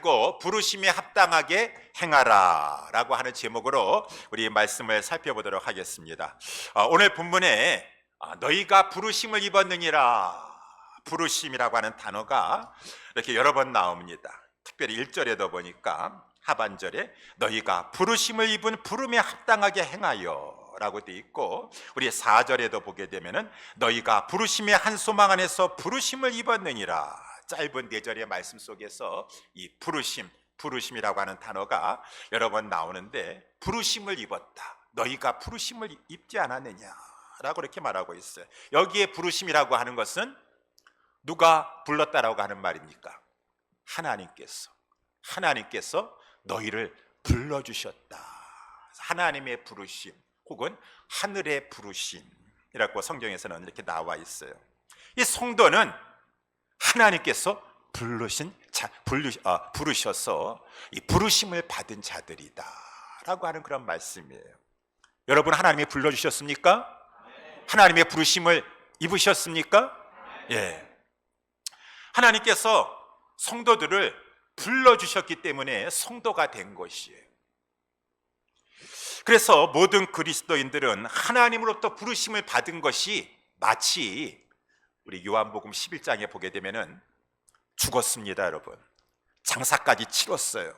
듣고 부르심에 합당하게 행하라 라고 하는 제목으로 우리 말씀을 살펴보도록 하겠습니다. 오늘 본문에 너희가 부르심을 입었느니라, 부르심이라고 하는 단어가 이렇게 여러 번 나옵니다. 특별히 1절에도 보니까 하반절에 너희가 부르심을 입은 부름에 합당하게 행하여 라고 되어 있고, 우리 4절에도 보게 되면은 너희가 부르심의 한 소망 안에서 부르심을 입었느니라. 짧은 4절의 말씀 속에서 이 부르심이라고 하는 단어가 여러 번 나오는데, 부르심을 입었다, 너희가 부르심을 입지 않았느냐 라고 이렇게 말하고 있어요. 여기에 부르심이라고 하는 것은 누가 불렀다라고 하는 말입니까? 하나님께서 너희를 불러주셨다. 하나님의 부르심 혹은 하늘의 부르심이라고 성경에서는 이렇게 나와 있어요. 이 성도는 하나님께서 부르셔서 이 부르심을 받은 자들이다 라고 하는 그런 말씀이에요. 여러분, 하나님이 불러주셨습니까? 하나님의 부르심을 입으셨습니까? 예. 하나님께서 성도들을 불러주셨기 때문에 성도가 된 것이에요. 그래서 모든 그리스도인들은 하나님으로부터 부르심을 받은 것이 마치 우리 요한복음 11장에 보게 되면은 죽었습니다. 여러분, 장사까지 치렀어요.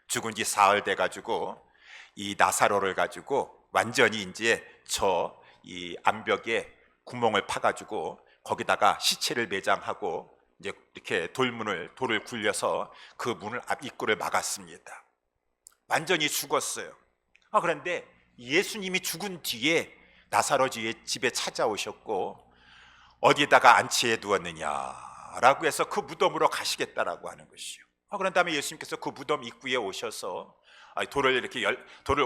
죽은 지 사흘 돼 가지고 이 나사로를 가지고 완전히 이제 이 암벽에 구멍을 파 가지고 거기다가 시체를 매장하고 이제 이렇게 돌을 굴려서 그 문을 입구를 막았습니다. 완전히 죽었어요. 그런데 예수님이 죽은 뒤에 나사로 집에 찾아오셨고, 어디에다가 안치해 두었느냐라고 해서 그 무덤으로 가시겠다라고 하는 것이요. 그런 다음에 예수님께서 그 무덤 입구에 오셔서 돌을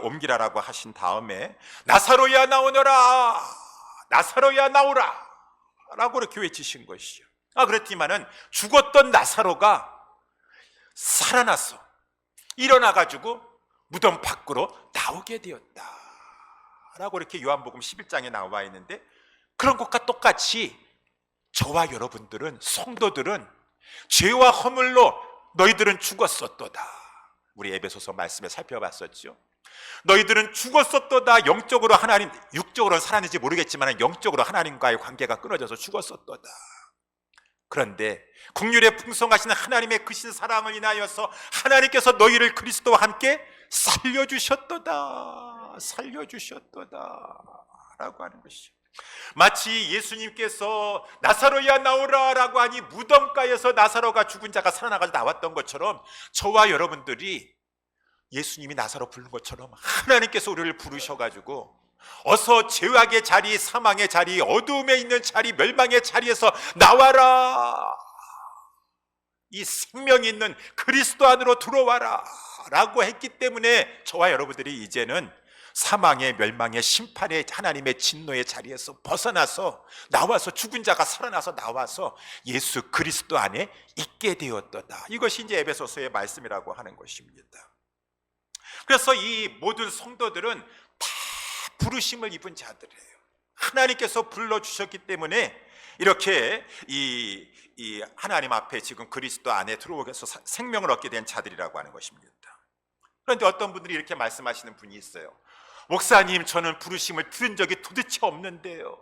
옮기라라고 하신 다음에 나사로야 나오너라, 나사로야 나오라 라고 이렇게 외치신 것이요. 그랬지만은 죽었던 나사로가 살아나서 일어나가지고 무덤 밖으로 나오게 되었다 라고 이렇게 요한복음 11장에 나와 있는데, 그런 것과 똑같이 저와 여러분들은, 성도들은 죄와 허물로 너희들은 죽었었도다. 우리 에베소서 말씀에 살펴봤었죠. 너희들은 죽었었도다. 영적으로 육적으로는 살았는지 모르겠지만 영적으로 하나님과의 관계가 끊어져서 죽었었도다. 그런데 국률에 풍성하신 하나님의 크신 사랑을 인하여서 하나님께서 너희를 그리스도와 함께 살려주셨도다 라고 하는 것이죠. 마치 예수님께서 나사로야 나오라 라고 하니 무덤가에서 나사로가, 죽은 자가 살아나가서 나왔던 것처럼, 저와 여러분들이 예수님이 나사로 부른 것처럼 하나님께서 우리를 부르셔가지고 어서 죄악의 자리, 사망의 자리, 어두움에 있는 자리, 멸망의 자리에서 나와라, 이 생명이 있는 그리스도 안으로 들어와라 라고 했기 때문에 저와 여러분들이 이제는 사망의, 멸망의, 심판의, 하나님의 진노의 자리에서 벗어나서 나와서, 죽은 자가 살아나서 나와서 예수 그리스도 안에 있게 되었도다. 이것이 이제 에베소서의 말씀이라고 하는 것입니다. 그래서 이 모든 성도들은 다 부르심을 입은 자들이에요. 하나님께서 불러주셨기 때문에 이렇게 이 하나님 앞에 지금 그리스도 안에 들어오게서 생명을 얻게 된 자들이라고 하는 것입니다. 그런데 어떤 분들이 이렇게 말씀하시는 분이 있어요. 목사님, 저는 부르심을 들은 적이 도대체 없는데요,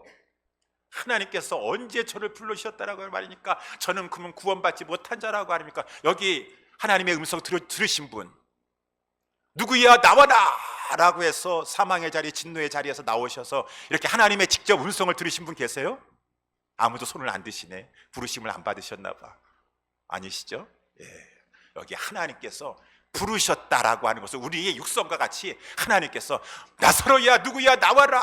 하나님께서 언제 저를 불러주셨다라고 말하니까 저는 그러면 구원받지 못한 자라고 하니까, 여기 하나님의 음성 들으신 분, 누구야 나와라 라고 해서 사망의 자리, 진노의 자리에서 나오셔서 이렇게 하나님의 직접 음성을 들으신 분 계세요? 아무도 손을 안 드시네. 부르심을 안 받으셨나 봐. 아니시죠? 예. 여기 하나님께서 부르셨다라고 하는 것은 우리의 육성과 같이 하나님께서 나사로야 누구야 나와라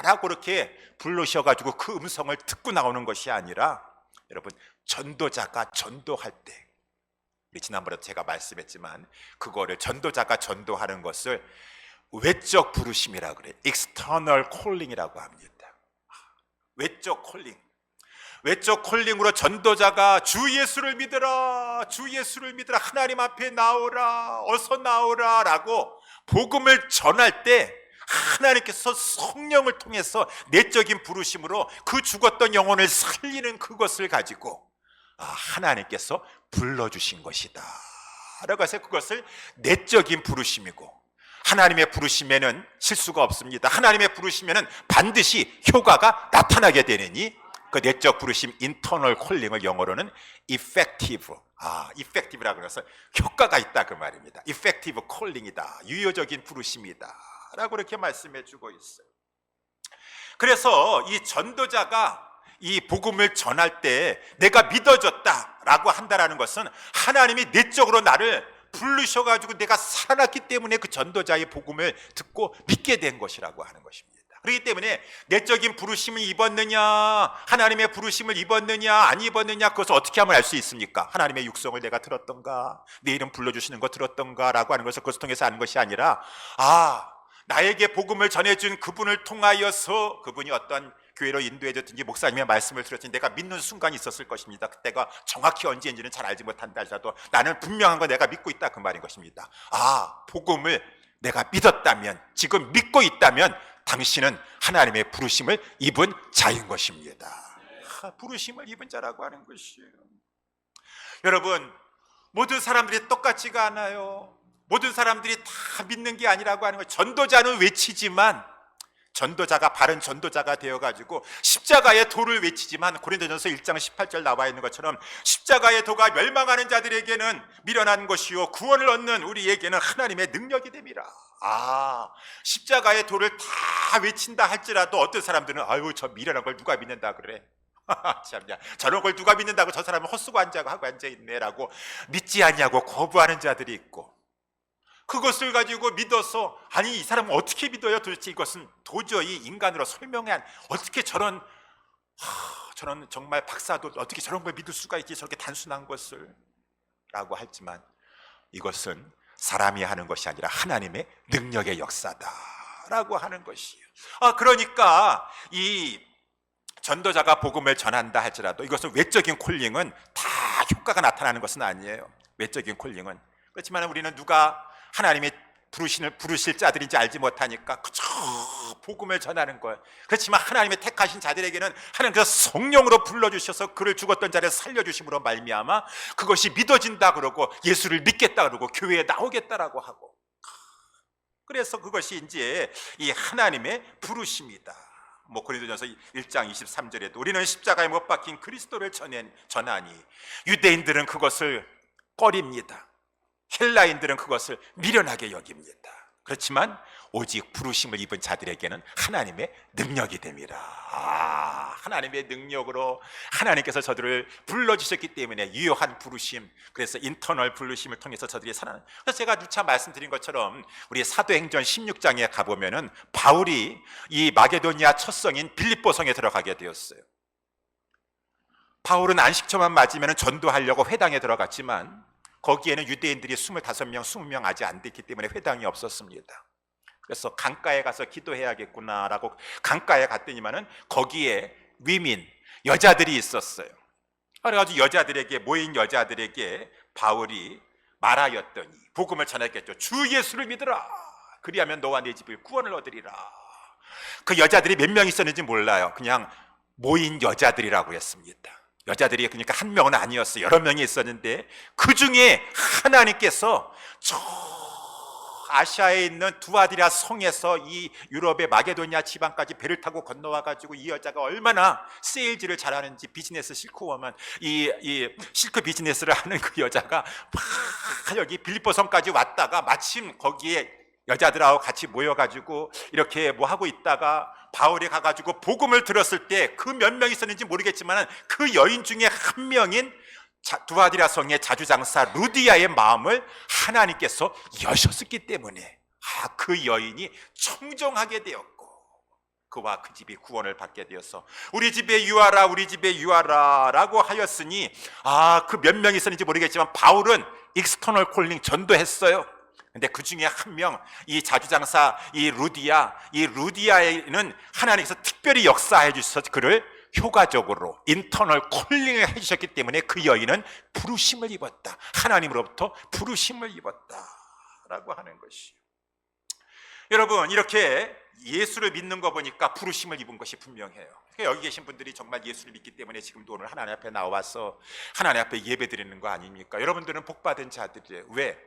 라고 이렇게 부르셔가지고 그 음성을 듣고 나오는 것이 아니라, 여러분, 전도자가 전도할 때, 지난번에도 제가 말씀했지만 그거를 전도자가 전도하는 것을 외적 부르심이라고 그래요. external calling이라고 합니다. 외적 콜링. 외적 콜링으로 전도자가 주 예수를 믿으라, 주 예수를 믿으라, 하나님 앞에 나오라, 어서 나오라 라고 복음을 전할 때 하나님께서 성령을 통해서 내적인 부르심으로 그 죽었던 영혼을 살리는 그것을 가지고 하나님께서 불러주신 것이다 라고 해서 그것을 내적인 부르심이고, 하나님의 부르심에는 실수가 없습니다. 하나님의 부르심에는 반드시 효과가 나타나게 되느니 그 내적 부르심, 인터널 콜링을 영어로는 effective, effective라고 해서 효과가 있다 그 말입니다. effective calling이다, 유효적인 부르심이다 라고 이렇게 말씀해 주고 있어요. 그래서 이 전도자가 이 복음을 전할 때 내가 믿어졌다라고 한다라는 것은 하나님이 내적으로 나를 부르셔가지고 내가 살아났기 때문에 그 전도자의 복음을 듣고 믿게 된 것이라고 하는 것입니다. 그렇기 때문에 내적인 부르심을 입었느냐, 하나님의 부르심을 입었느냐 안 입었느냐, 그것을 어떻게 하면 알 수 있습니까? 하나님의 육성을 내가 들었던가, 내 이름 불러주시는 거 들었던가 라고 하는 것을 그것을 통해서 아는 것이 아니라, 나에게 복음을 전해준 그분을 통하여서 그분이 어떤 교회로 인도해줬든지 목사님의 말씀을 들었든지 내가 믿는 순간이 있었을 것입니다. 그때가 정확히 언제인지는 잘 알지 못한다 하더라도 나는 분명한 거 내가 믿고 있다 그 말인 것입니다. 복음을 내가 믿었다면, 지금 믿고 있다면 당신은 하나님의 부르심을 입은 자인 것입니다. 부르심을 입은 자라고 하는 것이에요. 여러분, 모든 사람들이 똑같지가 않아요. 모든 사람들이 다 믿는 게 아니라고 하는 거예요. 전도자는 외치지만, 전도자가 바른 전도자가 되어가지고 십자가의 도를 외치지만, 고린도전서 1장 18절 나와 있는 것처럼 십자가의 도가 멸망하는 자들에게는 미련한 것이요 구원을 얻는 우리에게는 하나님의 능력이 됨이라. 십자가의 도를 다 외친다 할지라도 어떤 사람들은 저 미련한 걸 누가 믿는다 그래. 참냐, 저런 걸 누가 믿는다고 저 사람은 헛수고 하고 앉아있네 라고 믿지 않냐고 거부하는 자들이 있고, 그것을 가지고 믿어서, 이 사람은 어떻게 믿어요? 도대체 이것은 도저히 인간으로 어떻게 저런 정말 박사도 어떻게 저런 걸 믿을 수가 있지, 저렇게 단순한 것을 라고 하지만 이것은 사람이 하는 것이 아니라 하나님의 능력의 역사다 라고 하는 것이에요. 그러니까 이 전도자가 복음을 전한다 할지라도 이것은 외적인 콜링은 다 효과가 나타나는 것은 아니에요. 외적인 콜링은. 그렇지만 우리는 누가 하나님의 부르실 자들인지 알지 못하니까 그저 복음을 전하는 거예요. 그렇지만 하나님의 택하신 자들에게는 하나님께서 성령으로 불러주셔서 그를 죽었던 자리에서 살려주심으로 말미암아 그것이 믿어진다 그러고 예수를 믿겠다 그러고 교회에 나오겠다라고 하고, 그래서 그것이 이제 이 하나님의 부르심이다. 고린도전서 1장 23절에도 우리는 십자가에 못 박힌 그리스도를 전하니 유대인들은 그것을 꺼립니다. 헬라인들은 그것을 미련하게 여깁니다. 그렇지만 오직 부르심을 입은 자들에게는 하나님의 능력이 됩니다. 하나님의 능력으로 하나님께서 저들을 불러주셨기 때문에 유효한 부르심, 그래서 인터널 부르심을 통해서 저들이 살아나는. 그래서 제가 누차 말씀드린 것처럼 우리 사도행전 16장에 가보면은 바울이 이 마게도니아 첫 성인 빌립보성에 들어가게 되었어요. 바울은 안식처만 맞으면 전도하려고 회당에 들어갔지만 거기에는 유대인들이 25명, 20명 아직 안 됐기 때문에 회당이 없었습니다. 그래서 강가에 가서 기도해야겠구나라고 강가에 갔더니만은 거기에 위민, 여자들이 있었어요. 그래가지고 모인 여자들에게 바울이 말하였더니 복음을 전했겠죠. 주 예수를 믿으라. 그리하면 너와 네 집을 구원을 얻으리라. 그 여자들이 몇 명 있었는지 몰라요. 그냥 모인 여자들이라고 했습니다. 여자들이 그러니까 한 명은 아니었어요. 여러 명이 있었는데 그 중에 하나님께서 저 아시아에 있는 두아디라 성에서 이 유럽의 마게도니아 지방까지 배를 타고 건너와 가지고 이 여자가 얼마나 세일즈를 잘하는지, 비즈니스 실크워먼, 이 실크 비즈니스를 하는 그 여자가 막 여기 빌립보성까지 왔다가 마침 거기에 여자들하고 같이 모여가지고 이렇게 하고 있다가 바울이 가가지고 복음을 들었을 때 그 몇 명 있었는지 모르겠지만 그 여인 중에 한 명인 두아디라 성의 자주장사 루디아의 마음을 하나님께서 여셨기 때문에 그 여인이 청정하게 되었고 그와 그 집이 구원을 받게 되어서 우리 집에 유하라, 우리 집에 유하라 라고 하였으니 그 몇 명 있었는지 모르겠지만 바울은 익스터널 콜링 전도했어요. 근데 그 중에 한 명, 이 자주장사 이 루디아에는 하나님께서 특별히 역사해 주셔서 그를 효과적으로 인터널 콜링을 해주셨기 때문에 그 여인은 부르심을 입었다. 하나님으로부터 부르심을 입었다 라고 하는 것이요. 여러분, 이렇게 예수를 믿는 거 보니까 부르심을 입은 것이 분명해요. 그러니까 여기 계신 분들이 정말 예수를 믿기 때문에 지금도 오늘 하나님 앞에 나와서 하나님 앞에 예배 드리는 거 아닙니까? 여러분들은 복받은 자들이에요. 왜?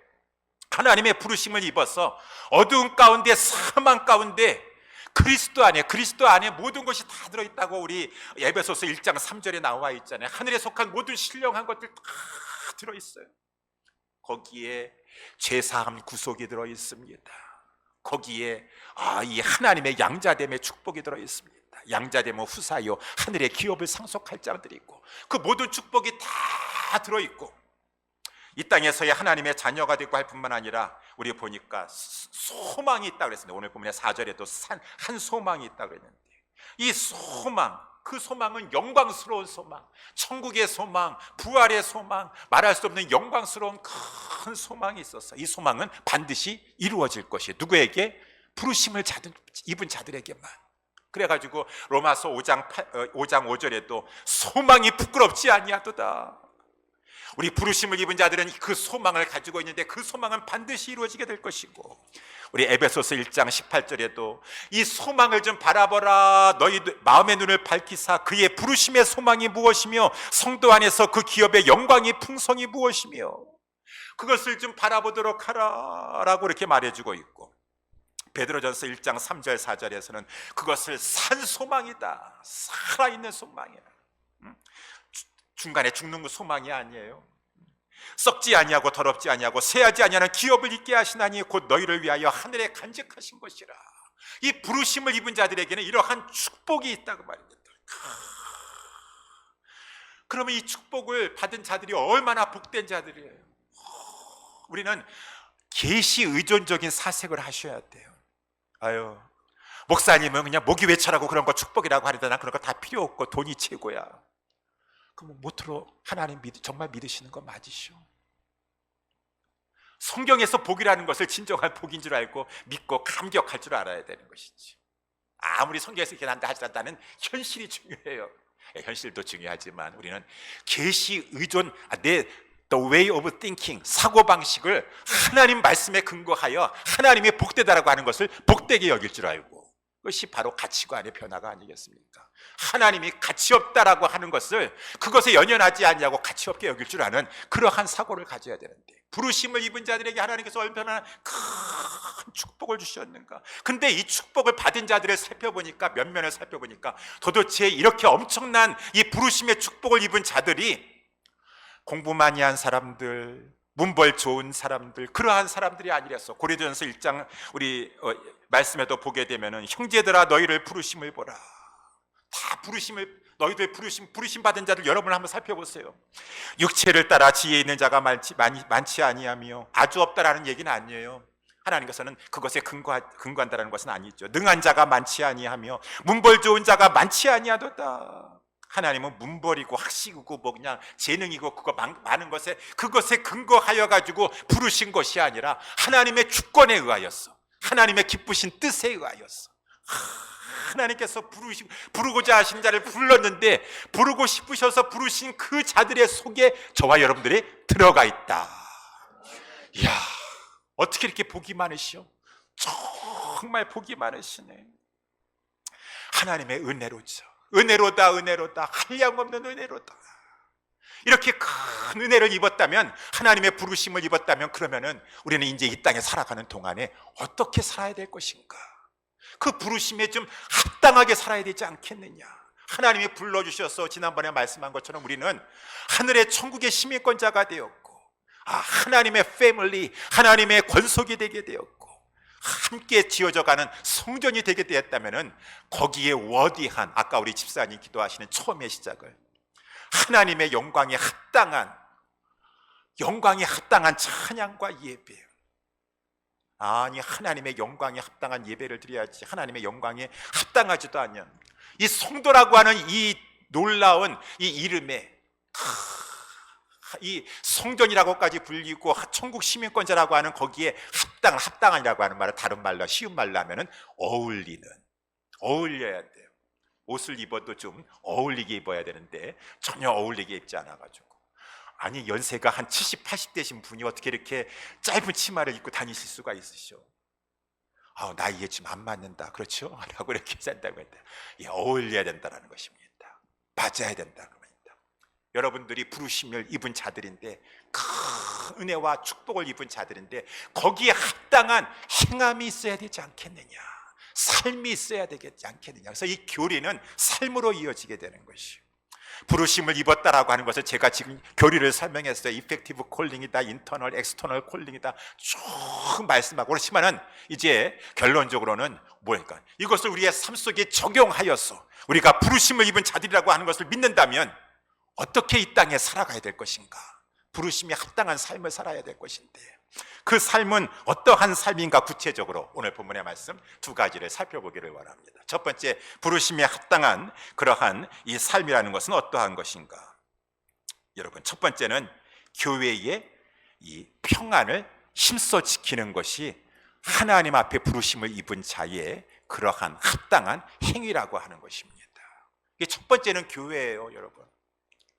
하나님의 부르심을 입어서 어두운 가운데, 사망 가운데 그리스도 안에 모든 것이 다 들어있다고 우리 에베소서 1장 3절에 나와 있잖아요. 하늘에 속한 모든 신령한 것들 다 들어있어요. 거기에 죄사함 구속이 들어있습니다. 거기에 이 하나님의 양자됨의 축복이 들어있습니다. 양자됨은 후사요 하늘의 기업을 상속할 자들이 있고, 그 모든 축복이 다 들어있고, 이 땅에서의 하나님의 자녀가 되고 할 뿐만 아니라 우리 보니까 소망이 있다고 그랬습니다. 오늘 보면 4절에도 한 소망이 있다고 그랬는데, 이 소망, 그 소망은 영광스러운 소망, 천국의 소망, 부활의 소망, 말할 수 없는 영광스러운 큰 소망이 있었어. 이 소망은 반드시 이루어질 것이에요. 누구에게? 부르심을 입은 자들에게만. 그래가지고 로마서 5장 5절에도 소망이 부끄럽지 아니하도다. 우리 부르심을 입은 자들은 그 소망을 가지고 있는데 그 소망은 반드시 이루어지게 될 것이고, 우리 에베소서 1장 18절에도 이 소망을 좀 바라보라. 너희 마음의 눈을 밝히사 그의 부르심의 소망이 무엇이며 성도 안에서 그 기업의 영광이 풍성이 무엇이며 그것을 좀 바라보도록 하라 라고 이렇게 말해주고 있고, 베드로전서 1장 3절 4절에서는 그것을 산 소망이다, 살아있는 소망이야. 중간에 죽는 그 소망이 아니에요. 썩지 아니하고 더럽지 아니하고 쇠하지 아니하는 기업을 있게 하시나니 곧 너희를 위하여 하늘에 간직하신 것이라. 이 부르심을 입은 자들에게는 이러한 축복이 있다고 말입니다. 그러면 이 축복을 받은 자들이 얼마나 복된 자들이에요. 우리는 계시 의존적인 사색을 하셔야 돼요. 아유, 목사님은 그냥 목이 외철하고 그런 거 축복이라고 하는데 난 그런 거 다 필요 없고 돈이 최고야. 그럼 모토로 하나님 정말 믿으시는 거 맞으시오? 성경에서 복이라는 것을 진정한 복인 줄 알고 믿고 감격할 줄 알아야 되는 것이지. 아무리 성경에서 이렇게 난다 하지만 나는 현실이 중요해요. 현실도 중요하지만 우리는 계시 의존, the way of thinking, 사고방식을 하나님 말씀에 근거하여 하나님이 복되다라고 하는 것을 복되게 여길 줄 알고, 그것이 바로 가치관의 변화가 아니겠습니까? 하나님이 가치 없다라고 하는 것을 그것에 연연하지 않냐고 가치 없게 여길 줄 아는 그러한 사고를 가져야 되는데, 부르심을 입은 자들에게 하나님께서 얼마나 큰 축복을 주셨는가. 근데 이 축복을 받은 자들을 살펴보니까, 면면을 살펴보니까 도대체 이렇게 엄청난 이 부르심의 축복을 입은 자들이 공부 많이 한 사람들, 문벌 좋은 사람들, 그러한 사람들이 아니랬어. 고린도전서 1장 우리 말씀에도 보게 되면은 형제들아 너희를 부르심을 보라. 다 너희들 부르심 받은 자들 여러분 한번 살펴보세요. 육체를 따라 지혜 있는 자가 많지 아니하며, 아주 없다라는 얘기는 아니에요. 하나님께서는 그것에 근거한다라는 것은 아니죠. 능한 자가 많지 아니하며 문벌 좋은 자가 많지 아니하도다. 하나님은 문벌이고 학식이고 뭐 그냥 재능이고 그거 많은 것에 그것에 근거하여 가지고 부르신 것이 아니라 하나님의 주권에 의하였어. 하나님의 기쁘신 뜻에 의하였어. 하나님께서 부르고자 하신 자를 불렀는데, 부르고 싶으셔서 부르신 그 자들의 속에 저와 여러분들이 들어가 있다. 이야, 어떻게 이렇게 복이 많으시오? 정말 복이 많으시네. 하나님의 은혜로죠. 은혜로다, 한량없는 은혜로다. 이렇게 큰 은혜를 입었다면, 하나님의 부르심을 입었다면, 그러면은 우리는 이제 이 땅에 살아가는 동안에 어떻게 살아야 될 것인가? 그 부르심에 좀 합당하게 살아야 되지 않겠느냐? 하나님이 불러주셔서 지난번에 말씀한 것처럼 우리는 하늘의 천국의 시민권자가 되었고, 하나님의 패밀리, 하나님의 권속이 되게 되었고, 함께 지어져가는 성전이 되게 되었다면은 거기에 워디한, 아까 우리 집사님 기도하시는 처음의 시작을 하나님의 영광에 합당한 찬양과 예배, 아니 하나님의 영광에 합당한 예배를 드려야지 하나님의 영광에 합당하지도 않는 이 성도라고 하는 이 놀라운 이 이름에, 이 성전이라고까지 불리고 천국 시민권자라고 하는 거기에 합당한이라고 하는 말은 다른 말로, 쉬운 말로 하면은 어울려야 돼요. 옷을 입어도 좀 어울리게 입어야 되는데 전혀 어울리게 입지 않아가지고, 아니 연세가 한 70, 80 되신 분이 어떻게 이렇게 짧은 치마를 입고 다니실 수가 있으셔? 나이에 지금 안 맞는다, 그렇죠? 라고 이렇게 산다고 했다. 어울려야 된다는 것입니다. 맞아야 된다는 겁니다. 여러분들이 부르심을 입은 자들인데, 큰 은혜와 축복을 입은 자들인데, 거기에 합당한 행함이 있어야 되지 않겠느냐, 삶이 있어야 되지 않겠느냐. 그래서 이 교리는 삶으로 이어지게 되는 것이에요. 부르심을 입었다라고 하는 것을 제가 지금 교리를 설명했어요. 이펙티브 콜링이다, 인터널, 엑스터널 콜링이다 쭉 말씀하고, 그렇지만은 이제 결론적으로는 뭐니까, 이것을 우리의 삶 속에 적용하여서 우리가 부르심을 입은 자들이라고 하는 것을 믿는다면 어떻게 이 땅에 살아가야 될 것인가, 부르심에 합당한 삶을 살아야 될 것인데, 그 삶은 어떠한 삶인가, 구체적으로 오늘 본문의 말씀 두 가지를 살펴보기를 원합니다. 첫 번째, 부르심에 합당한 그러한 이 삶이라는 것은 어떠한 것인가. 여러분, 첫 번째는 교회의 이 평안을 힘써 지키는 것이 하나님 앞에 부르심을 입은 자의 그러한 합당한 행위라고 하는 것입니다. 이게 첫 번째는 교회예요, 여러분.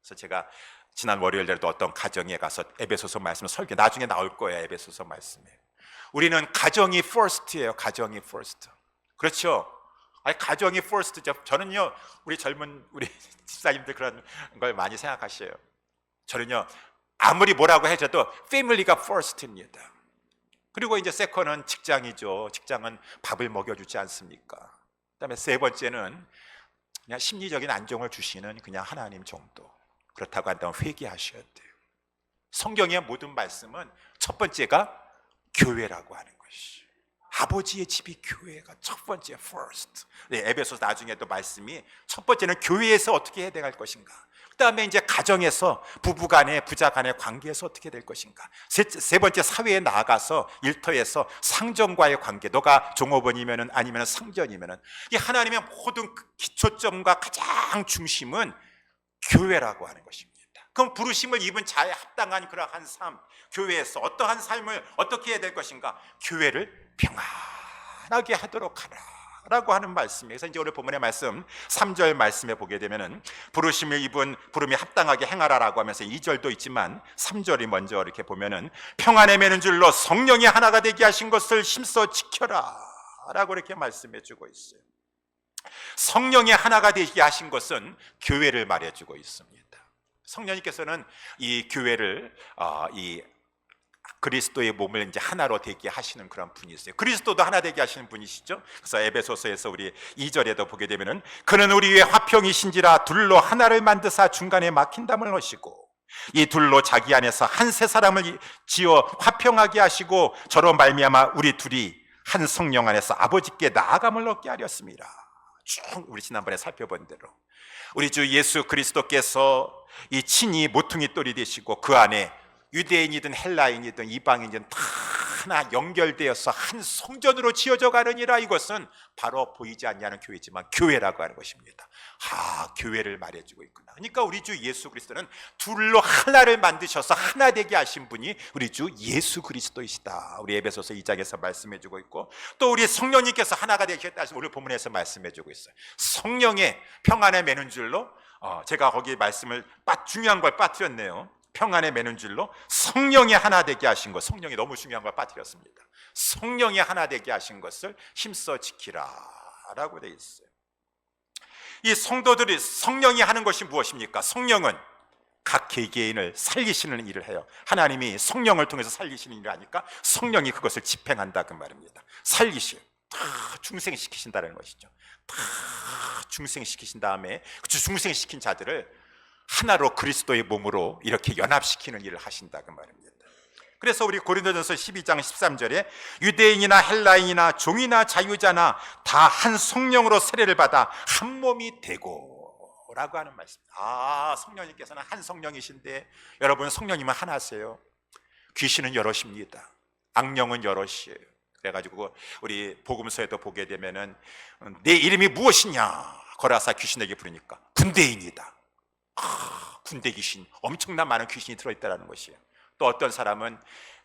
그래서 제가 지난 월요일에도 어떤 가정에 가서 에베소서 말씀 설교, 나중에 나올 거예요. 에베소서 말씀에 우리는 가정이 first예요. 가정이 first. 그렇죠? 가정이 first죠. 저는요, 우리 젊은 우리 집사님들 그런 걸 많이 생각하셔요. 저는요, 아무리 뭐라고 해줘도 family가 first입니다. 그리고 이제 세컨은 직장이죠. 직장은 밥을 먹여주지 않습니까? 그다음에 세 번째는 그냥 심리적인 안정을 주시는 그냥 하나님 정도. 그렇다고 한다면 회개하셔야 돼요. 성경의 모든 말씀은 첫 번째가 교회라고 하는 것이, 아버지의 집이 교회가 첫 번째 first. 에베소서 나중에 또 말씀이 첫 번째는 교회에서 어떻게 해야 될 것인가, 그 다음에 이제 가정에서 부부간의 부자간의 관계에서 어떻게 될 것인가, 세 번째 사회에 나아가서 일터에서 상전과의 관계, 너가 종업원이면은 아니면 상전이면은, 이 하나님의 모든 기초점과 가장 중심은 교회라고 하는 것입니다. 그럼 부르심을 입은 자에 합당한 그러한 삶, 교회에서 어떠한 삶을 어떻게 해야 될 것인가, 교회를 평안하게 하도록 하라 라고 하는 말씀이에요. 그래서 이제 오늘 본문의 말씀 3절 말씀에 보게 되면은 부르심을 입은 부름에 합당하게 행하라라고 하면서 2절도 있지만 3절이 먼저 이렇게 보면은 평안에 매는 줄로 성령이 하나가 되게 하신 것을 힘써 지켜라 라고 이렇게 말씀해 주고 있어요. 성령이 하나가 되게 하신 것은 교회를 말해주고 있습니다. 성령님께서는 이 교회를 이 그리스도의 몸을 이제 하나로 되게 하시는 그런 분이세요. 그리스도도 하나 되게 하시는 분이시죠. 그래서 에베소서에서 우리 2절에도 보게 되면은 그는 우리 위에 화평이신지라 둘로 하나를 만드사 중간에 막힌 담을 넣으시고 이 둘로 자기 안에서 한 세 사람을 지어 화평하게 하시고 저로 말미암아 우리 둘이 한 성령 안에서 아버지께 나아감을 얻게 하렸습니다. 쭉 우리 지난번에 살펴본 대로 우리 주 예수 그리스도께서 이 친히 모퉁이 돌이 되시고 그 안에 유대인이든 헬라인이든 이방인이든 다 하나 연결되어서 한 성전으로 지어져 가느니라. 이것은 바로 보이지 않냐는 교회지만 교회라고 하는 것입니다. 교회를 말해주고 있구나. 그러니까 우리 주 예수 그리스도는 둘로 하나를 만드셔서 하나 되게 하신 분이 우리 주 예수 그리스도이시다. 우리 에베소서 2장에서 말씀해주고 있고 또 우리 성령님께서 하나가 되셨다. 오늘 본문에서 말씀해주고 있어요. 성령의 평안에 매는 줄로 제가 거기 말씀을 중요한 걸 빠뜨렸네요. 평안에 매는 줄로 성령이 하나 되게 하신 것, 성령이 너무 중요한 걸 빠뜨렸습니다. 성령이 하나 되게 하신 것을 힘써 지키라 라고 되어 있어요. 이 성도들이 성령이 하는 것이 무엇입니까? 성령은 각 개개인을 살리시는 일을 해요. 하나님이 성령을 통해서 살리시는 일을 하니까 성령이 그것을 집행한다 그 말입니다. 살리시요, 다 중생시키신다는 것이죠. 다 중생시키신 다음에 그 중생시킨 자들을 하나로 그리스도의 몸으로 이렇게 연합시키는 일을 하신다 그 말입니다. 그래서 우리 고린도전서 12장 13절에 유대인이나 헬라인이나 종이나 자유자나 다 한 성령으로 세례를 받아 한 몸이 되고 라고 하는 말씀입니다. 성령님께서는 한 성령이신데 여러분, 성령님은 하나세요. 귀신은 여럿입니다. 악령은 여럿이에요. 그래가지고 우리 복음서에도 보게 되면은 내 이름이 무엇이냐 거라사 귀신에게 부르니까 군대인이다. 군대 귀신, 엄청난 많은 귀신이 들어있다는 것이에요. 또 어떤 사람은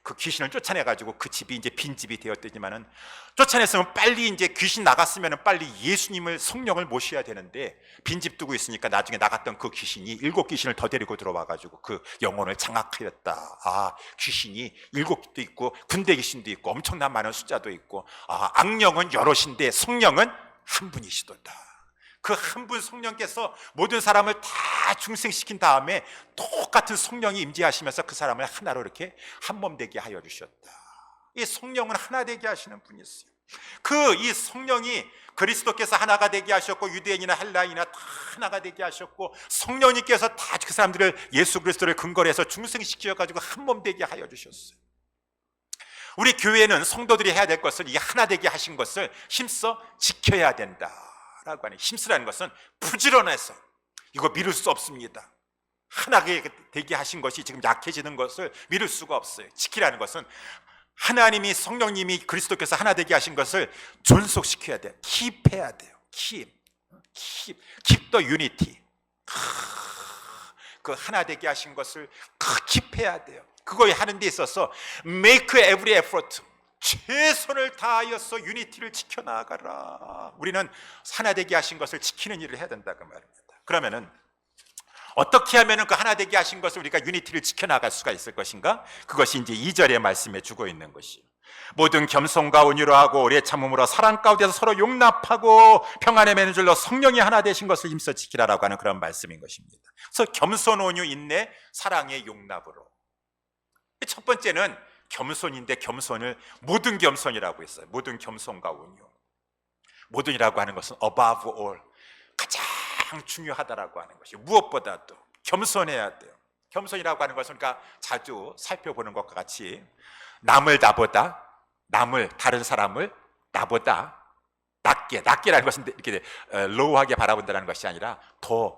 그 귀신을 쫓아내가지고 그 집이 이제 빈집이 되었더니만은, 쫓아냈으면 빨리 이제 귀신 나갔으면 빨리 예수님을, 성령을 모셔야 되는데 빈집 두고 있으니까 나중에 나갔던 그 귀신이 7귀신을 더 데리고 들어와가지고 그 영혼을 장악하였다. 아, 귀신이 7도 있고 군대 귀신도 있고 엄청난 많은 숫자도 있고, 아, 악령은 여럿인데 성령은 한 분이시도다. 그 한 분 성령께서 모든 사람을 다 중생시킨 다음에 똑같은 성령이 임재하시면서 그 사람을 하나로 이렇게 한 몸 되게 하여 주셨다. 이 성령은 하나 되게 하시는 분이었어요. 이 성령이 그리스도께서 하나가 되게 하셨고, 유대인이나 헬라인이나 다 하나가 되게 하셨고, 성령님께서 다 그 사람들을 예수 그리스도를 근거로 해서 중생시켜 가지고 한 몸 되게 하여 주셨어요. 우리 교회는 성도들이 해야 될 것을, 이 하나 되게 하신 것을 힘써 지켜야 된다 라고 하는, 힘쓰라는 것은 부지런해서 이거 미룰 수 없습니다. 하나게 되게 하신 것이 지금 약해지는 것을 미룰 수가 없어요. 지키라는 것은 하나님이, 성령님이, 그리스도께서 하나 되게 하신 것을 존속시켜야 돼요. 킵해야 돼요. keep the unity. 그 하나 되게 하신 것을 킵해야 돼요. 그거 하는 데 있어서 make every effort, 최선을 다하여서 유니티를 지켜나가라. 우리는 하나 되게 하신 것을 지키는 일을 해야 된다 그 말입니다. 그러면은 어떻게 하면 그 하나 되게 하신 것을 우리가 유니티를 지켜나갈 수가 있을 것인가? 그것이 이제 2절의 말씀에 주고 있는 것이에요. 모든 겸손과 온유로 하고 오래 참음으로 사랑 가운데서 서로 용납하고 평안에 매는 줄로 성령이 하나 되신 것을 힘써 지키라라고 하는 그런 말씀인 것입니다. 그래서 겸손, 온유, 인내, 사랑의 용납으로. 첫 번째는 겸손인데, 겸손을 모든 겸손이라고 했어요. 모든 겸손과 온유. 모든이라고 하는 것은 above all, 가장 중요하다라고 하는 것이에요. 무엇보다도 겸손해야 돼요. 겸손이라고 하는 것은 우리가 자주 살펴보는 것과 같이 다른 사람을 나보다 낮게라는 것은 이렇게 low하게 바라본다는 것이 아니라 더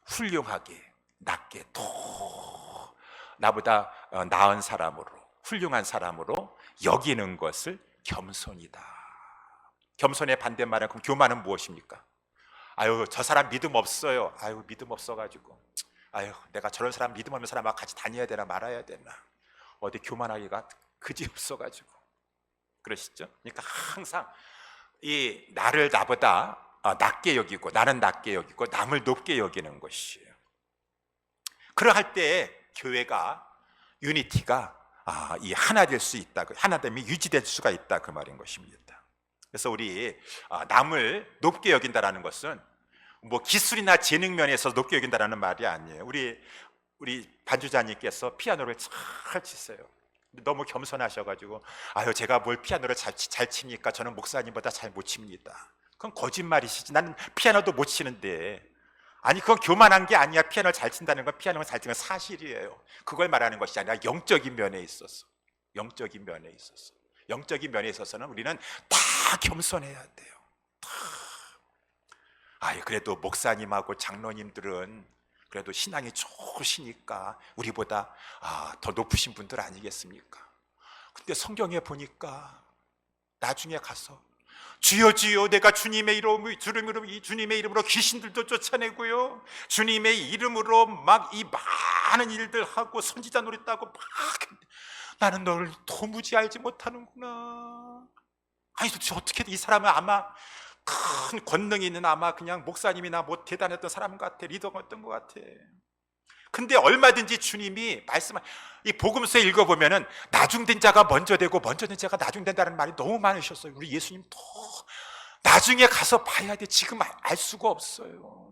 훌륭하게, 낮게, 더 나보다 나은 사람으로, 훌륭한 사람으로 여기는 것을 겸손이다. 겸손의 반대말은, 그럼 교만은 무엇입니까? 아유, 저 사람 믿음 없어요. 아유, 믿음 없어가지고, 아유, 내가 저런 사람, 믿음 없는 사람하고 같이 다녀야 되나 말아야 되나, 어디 교만하기가 그지없어가지고 그러시죠? 그러니까 항상 이 나를 나보다 낮게 여기고, 나는 낮게 여기고 남을 높게 여기는 것이에요. 그러할 때 교회가, 유니티가 이 하나 될 수 있다, 하나됨이 유지될 수가 있다 그 말인 것입니다. 그래서 우리 남을 높게 여긴다라는 것은 뭐 기술이나 재능 면에서 높게 여긴다라는 말이 아니에요. 우리 반주자님께서 피아노를 잘 치세요. 너무 겸손하셔가지고, 아유, 제가 뭘 피아노를 잘 칩니까? 저는 목사님보다 잘 못 칩니다. 그건 거짓말이시지. 나는 피아노도 못 치는데. 아니, 그건 교만한 게 아니야. 피아노를 잘 친다는 건, 피아노를 잘 치는 건 사실이에요. 그걸 말하는 것이 아니라 영적인 면에 있어서, 영적인 면에 있어서는 우리는 다 겸손해야 돼요. 그래도 목사님하고 장로님들은 그래도 신앙이 좋으시니까 우리보다 더 높으신 분들 아니겠습니까? 근데 성경에 보니까 나중에 가서 주여 주여, 내가 주님의 이름으로 귀신들도 쫓아내고요, 주님의 이름으로 막 이 많은 일들 하고 선지자 노릇하고 막, 나는 너를 도무지 알지 못하는구나. 아니, 도대체 어떻게 이 사람은 아마 큰 권능이 있는, 아마 그냥 목사님이나 뭐 대단했던 사람 같아, 리더였던 것 같아. 근데 얼마든지 주님이 말씀한 이 복음서에 읽어보면은 나중된 자가 먼저 되고 먼저 된 자가 나중된다는 말이 너무 많으셨어요. 우리 예수님 더 나중에 가서 봐야 돼. 지금 알 수가 없어요.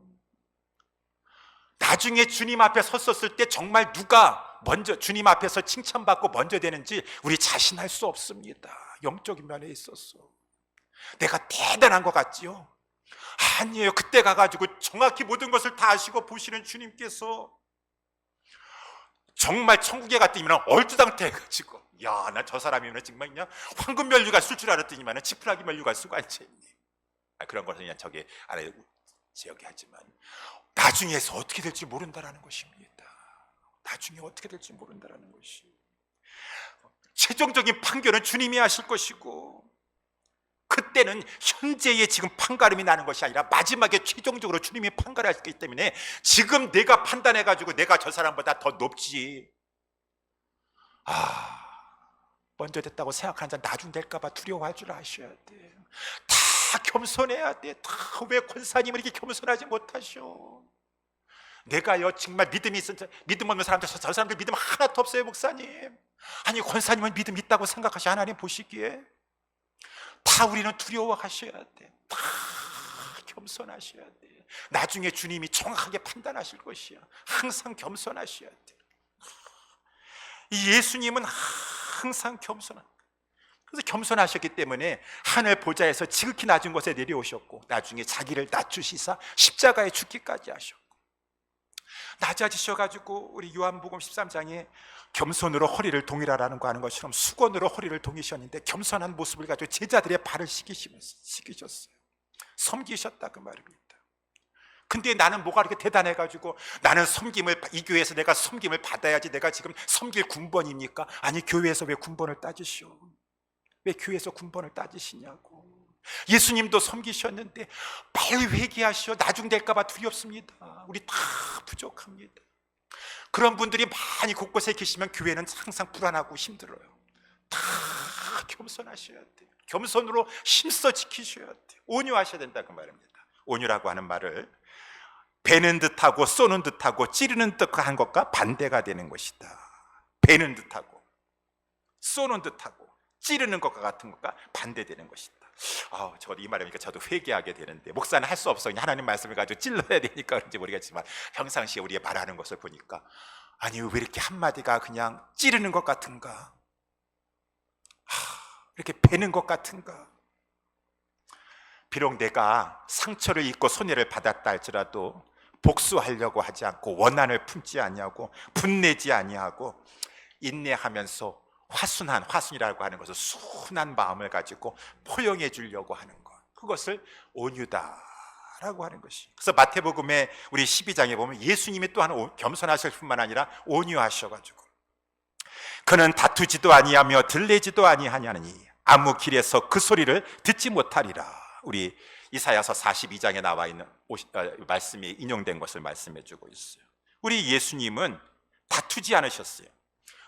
나중에 주님 앞에 섰었을 때 정말 누가 먼저 주님 앞에서 칭찬받고 먼저 되는지 우리 자신할 수 없습니다. 영적인 면에 있어서 내가 대단한 것 같지요? 아니에요. 그때 가가지고 정확히 모든 것을 다 아시고 보시는 주님께서 정말 천국에 갔더니만 얼두당태 해가지고, 야, 나 저 사람이면 정말 그냥 황금면류관 쓸 줄 알았더니만 지푸라기 면류관 쓰고 앉아있네. 그런 것은 그냥 저기 아래 지역에 하지만 나중에서 어떻게 될지 모른다라는 것입니다. 나중에 어떻게 될지 모른다라는 것이, 최종적인 판결은 주님이 하실 것이고, 그때는 현재의 지금 판가름이 나는 것이 아니라 마지막에 최종적으로 주님이 판가름하시기 때문에 지금 내가 판단해가지고 내가 저 사람보다 더 높지, 먼저 됐다고 생각하는 자 나중 될까봐 두려워할 줄 아셔야 돼. 다 겸손해야 돼. 다 왜 권사님은 이렇게 겸손하지 못하셔? 내가요 정말 믿음이 있어, 믿음 없는 사람들, 저 사람들 믿음 하나도 없어요 목사님. 아니 권사님은 믿음 있다고 생각하시, 하나님 보시기에 다 우리는 두려워하셔야 돼. 다 겸손하셔야 돼. 나중에 주님이 정확하게 판단하실 것이야. 항상 겸손하셔야 돼. 이 예수님은 항상 겸손한, 그래서 겸손하셨기 때문에 하늘 보좌에서 지극히 낮은 곳에 내려오셨고 나중에 자기를 낮추시사 십자가에 죽기까지 하셨고 낮아지셔가지고 우리 요한복음 13장에 겸손으로 허리를 동이라라는 거 하는 것처럼 수건으로 허리를 동이셨는데 겸손한 모습을 가지고 제자들의 발을 씻기셨어요. 섬기셨다 그 말입니다. 근데 나는 뭐가 이렇게 대단해가지고 나는 섬김을, 이 교회에서 내가 섬김을 받아야지 내가 지금 섬길 군번입니까? 아니 교회에서 왜 군번을 따지시오? 왜 교회에서 군번을 따지시냐고. 예수님도 섬기셨는데 빨리 회개하시오. 나중 될까봐 두렵습니다. 우리 다 부족합니다. 그런 분들이 많이 곳곳에 계시면 교회는 항상 불안하고 힘들어요. 다 겸손하셔야 돼요. 겸손으로 힘써 지키셔야 돼요. 온유하셔야 된다 그 말입니다. 온유라고 하는 말을 베는 듯하고 쏘는 듯하고 찌르는 듯한 것과 반대가 되는 것이다. 베는 듯하고 쏘는 듯하고 찌르는 것과 같은 것과 반대되는 것이다. 저도 이 말이니까 저도 회개하게 되는데 목사는 할 수 없어. 그냥 하나님 말씀을 가지고 찔러야 되니까 그런지 모르겠지만 평상시에 우리가 말하는 것을 보니까 아니 왜 이렇게 한마디가 그냥 찌르는 것 같은가, 이렇게 베는 것 같은가. 비록 내가 상처를 입고 손해를 받았다 할지라도 복수하려고 하지 않고 원한을 품지 아니하고 분내지 아니하고 인내하면서 화순이라고 하는 것은 순한 마음을 가지고 포용해 주려고 하는 것, 그것을 온유다라고 하는 것이. 그래서 마태복음의 우리 12장에 보면 예수님이 또한 겸손하실 뿐만 아니라 온유하셔가지고 그는 다투지도 아니하며 들레지도 아니하냐니 아무 길에서 그 소리를 듣지 못하리라. 우리 이사야서 42장에 나와 있는 말씀이 인용된 것을 말씀해 주고 있어요. 우리 예수님은 다투지 않으셨어요.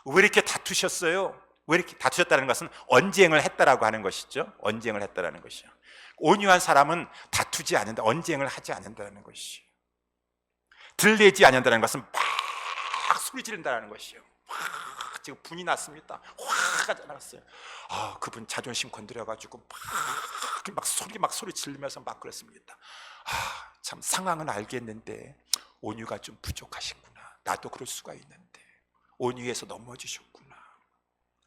왜 이렇게 다투셨어요? 왜 이렇게 다투셨다는 것은 언쟁을 했다라고 하는 것이죠. 언쟁을 했다라는 것이요. 온유한 사람은 다투지 않는다, 언쟁을 하지 않는다는 것이요. 들내지 않는다는 것은 막 소리 지른다는 것이요. 지금 분이 났습니다. 화가 났어요. 그분 자존심 건드려가지고 막 소리 지르면서 막 그랬습니다. 참 상황은 알겠는데 온유가 좀 부족하시구나. 나도 그럴 수가 있는데 온유에서 넘어지셨구나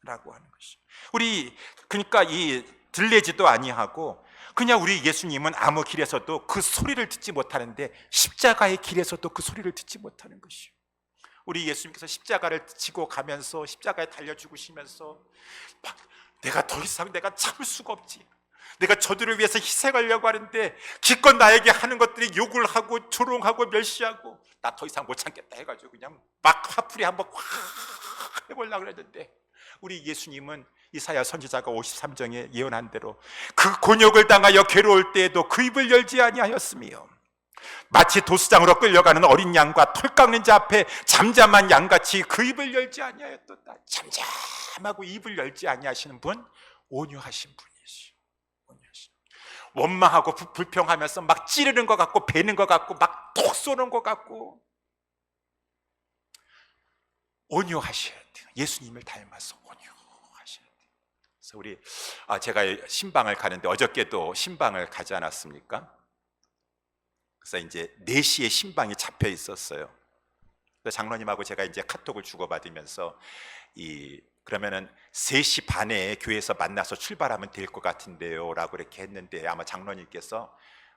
라고 하는 것이. 우리 그러니까 이 들레지도 아니하고 그냥 우리 예수님은 아무 길에서도 그 소리를 듣지 못하는데 십자가의 길에서도 그 소리를 듣지 못하는 것이요. 우리 예수님께서 십자가를 지고 가면서 십자가에 달려 죽으시면서 막 내가 더 이상 내가 참을 수가 없지, 내가 저들을 위해서 희생하려고 하는데 기껏 나에게 하는 것들이 욕을 하고 조롱하고 멸시하고 나 더 이상 못 참겠다 해가지고 그냥 막 화풀이 한번 확 해보려고 그랬는데 우리 예수님은 이사야 선지자가 53장에 예언한 대로 그 곤욕을 당하여 괴로울 때에도 그 입을 열지 아니하였으며 마치 도수장으로 끌려가는 어린 양과 털 깎는 자 앞에 잠잠한 양같이 그 입을 열지 아니하였도다. 잠잠하고 입을 열지 아니하시는 분, 온유하신 분이시오. 원망하고 불평하면서 막 찌르는 것 같고 베는 것 같고 막 톡 쏘는 것 같고 온유하셔야 돼요. 예수님을 닮아서 온유하셔야 돼요. 그래서 우리 제가 신방을 가는데 어저께도 신방을 가지 않았습니까? 그래서 이제 4시에 신방이 잡혀 있었어요. 그래서 장로님하고 제가 이제 카톡을 주고받으면서 그러면은 3시 반에 교회에서 만나서 출발하면 될 것 같은데요 라고 이렇게 했는데 아마 장로님께서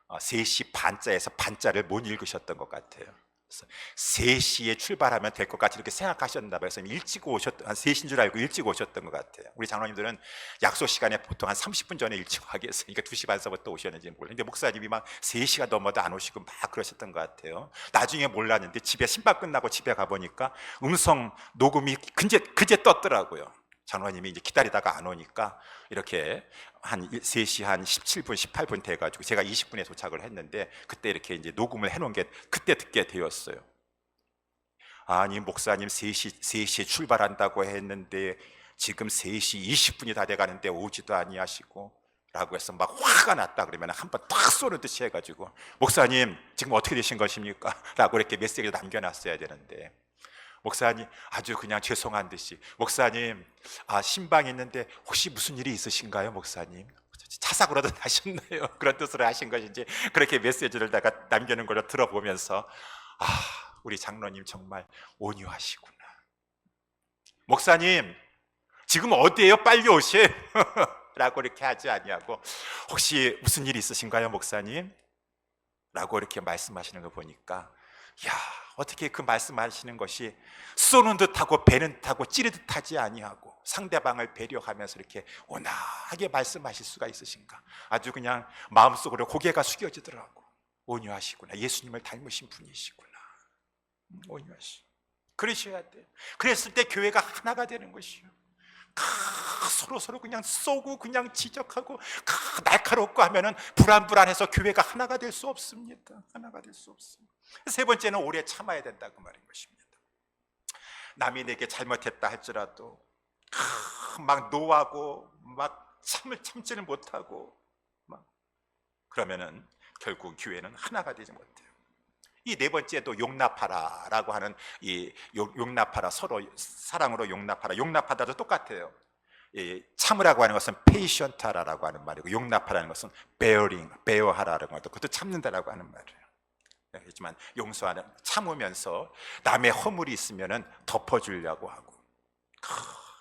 3시 반자에서 반자를 못 읽으셨던 것 같아요. 그래서 3시에 출발하면 될 것 같이 이렇게 생각하셨나 봐요. 그래서 일찍 한 3시인 줄 알고 일찍 오셨던 것 같아요. 우리 장로님들은 약속 시간에 보통 한 30분 전에 일찍 하겠으니까 2시 반서부터 오셨는지 몰랐는데 목사님이 막 3시가 넘어도 안 오시고 막 그러셨던 것 같아요. 나중에 몰랐는데 집에 신방 끝나고 집에 가보니까 음성 녹음이 그제 떴더라고요. 장로님이 이제 기다리다가 안 오니까 이렇게 한 3시 한 17분, 18분 돼가지고 제가 20분에 도착을 했는데 그때 이렇게 이제 녹음을 해놓은 게 그때 듣게 되었어요. 아니 목사님 3시에 출발한다고 했는데 지금 3시 20분이 다 돼가는데 오지도 아니하시고 라고 해서 막 화가 났다 그러면 한번 탁 쏘는 듯이 해가지고 목사님 지금 어떻게 되신 것입니까? 라고 이렇게 메시지를 남겨놨어야 되는데 목사님 아주 그냥 죄송한 듯이 목사님 신방이 있는데 혹시 무슨 일이 있으신가요 목사님? 차사고라도 하셨나요? 그런 뜻으로 하신 것인지 그렇게 메시지를 내가 남기는 걸 들어보면서 우리 장로님 정말 온유하시구나. 목사님 지금 어디에요? 빨리 오세요. 라고 이렇게 하지 아니하고 혹시 무슨 일이 있으신가요 목사님? 라고 이렇게 말씀하시는 거 보니까 어떻게 그 말씀하시는 것이 쏘는 듯하고 베는 듯하고 찌르 듯하지 아니하고 상대방을 배려하면서 이렇게 온화하게 말씀하실 수가 있으신가. 아주 그냥 마음속으로 고개가 숙여지더라고. 온유하시구나. 예수님을 닮으신 분이시구나. 그러셔야 돼요. 그랬을 때 교회가 하나가 되는 것이요. 서로 그냥 쏘고 그냥 지적하고 날카롭고 하면은 불안해서 교회가 하나가 될 수 없습니다. 하나가 될 수 없습니다. 세 번째는 오래 참아야 된다고 말인 것입니다. 남이 내게 잘못했다 할지라도 막 노하고 막 참지를 못하고 그러면은 결국 교회는 하나가 되지 못해요. 이 네 번째도 용납하라라고 하는 이 용납하라, 서로 사랑으로 용납하다도 똑같아요. 참으라고 하는 것은 patient하라고 하는 말이고 용납하라는 것은 bear하라는 것도 그것도 참는다라고 하는 말이에요. 하지만 용서하는 참으면서 남의 허물이 있으면은 덮어주려고 하고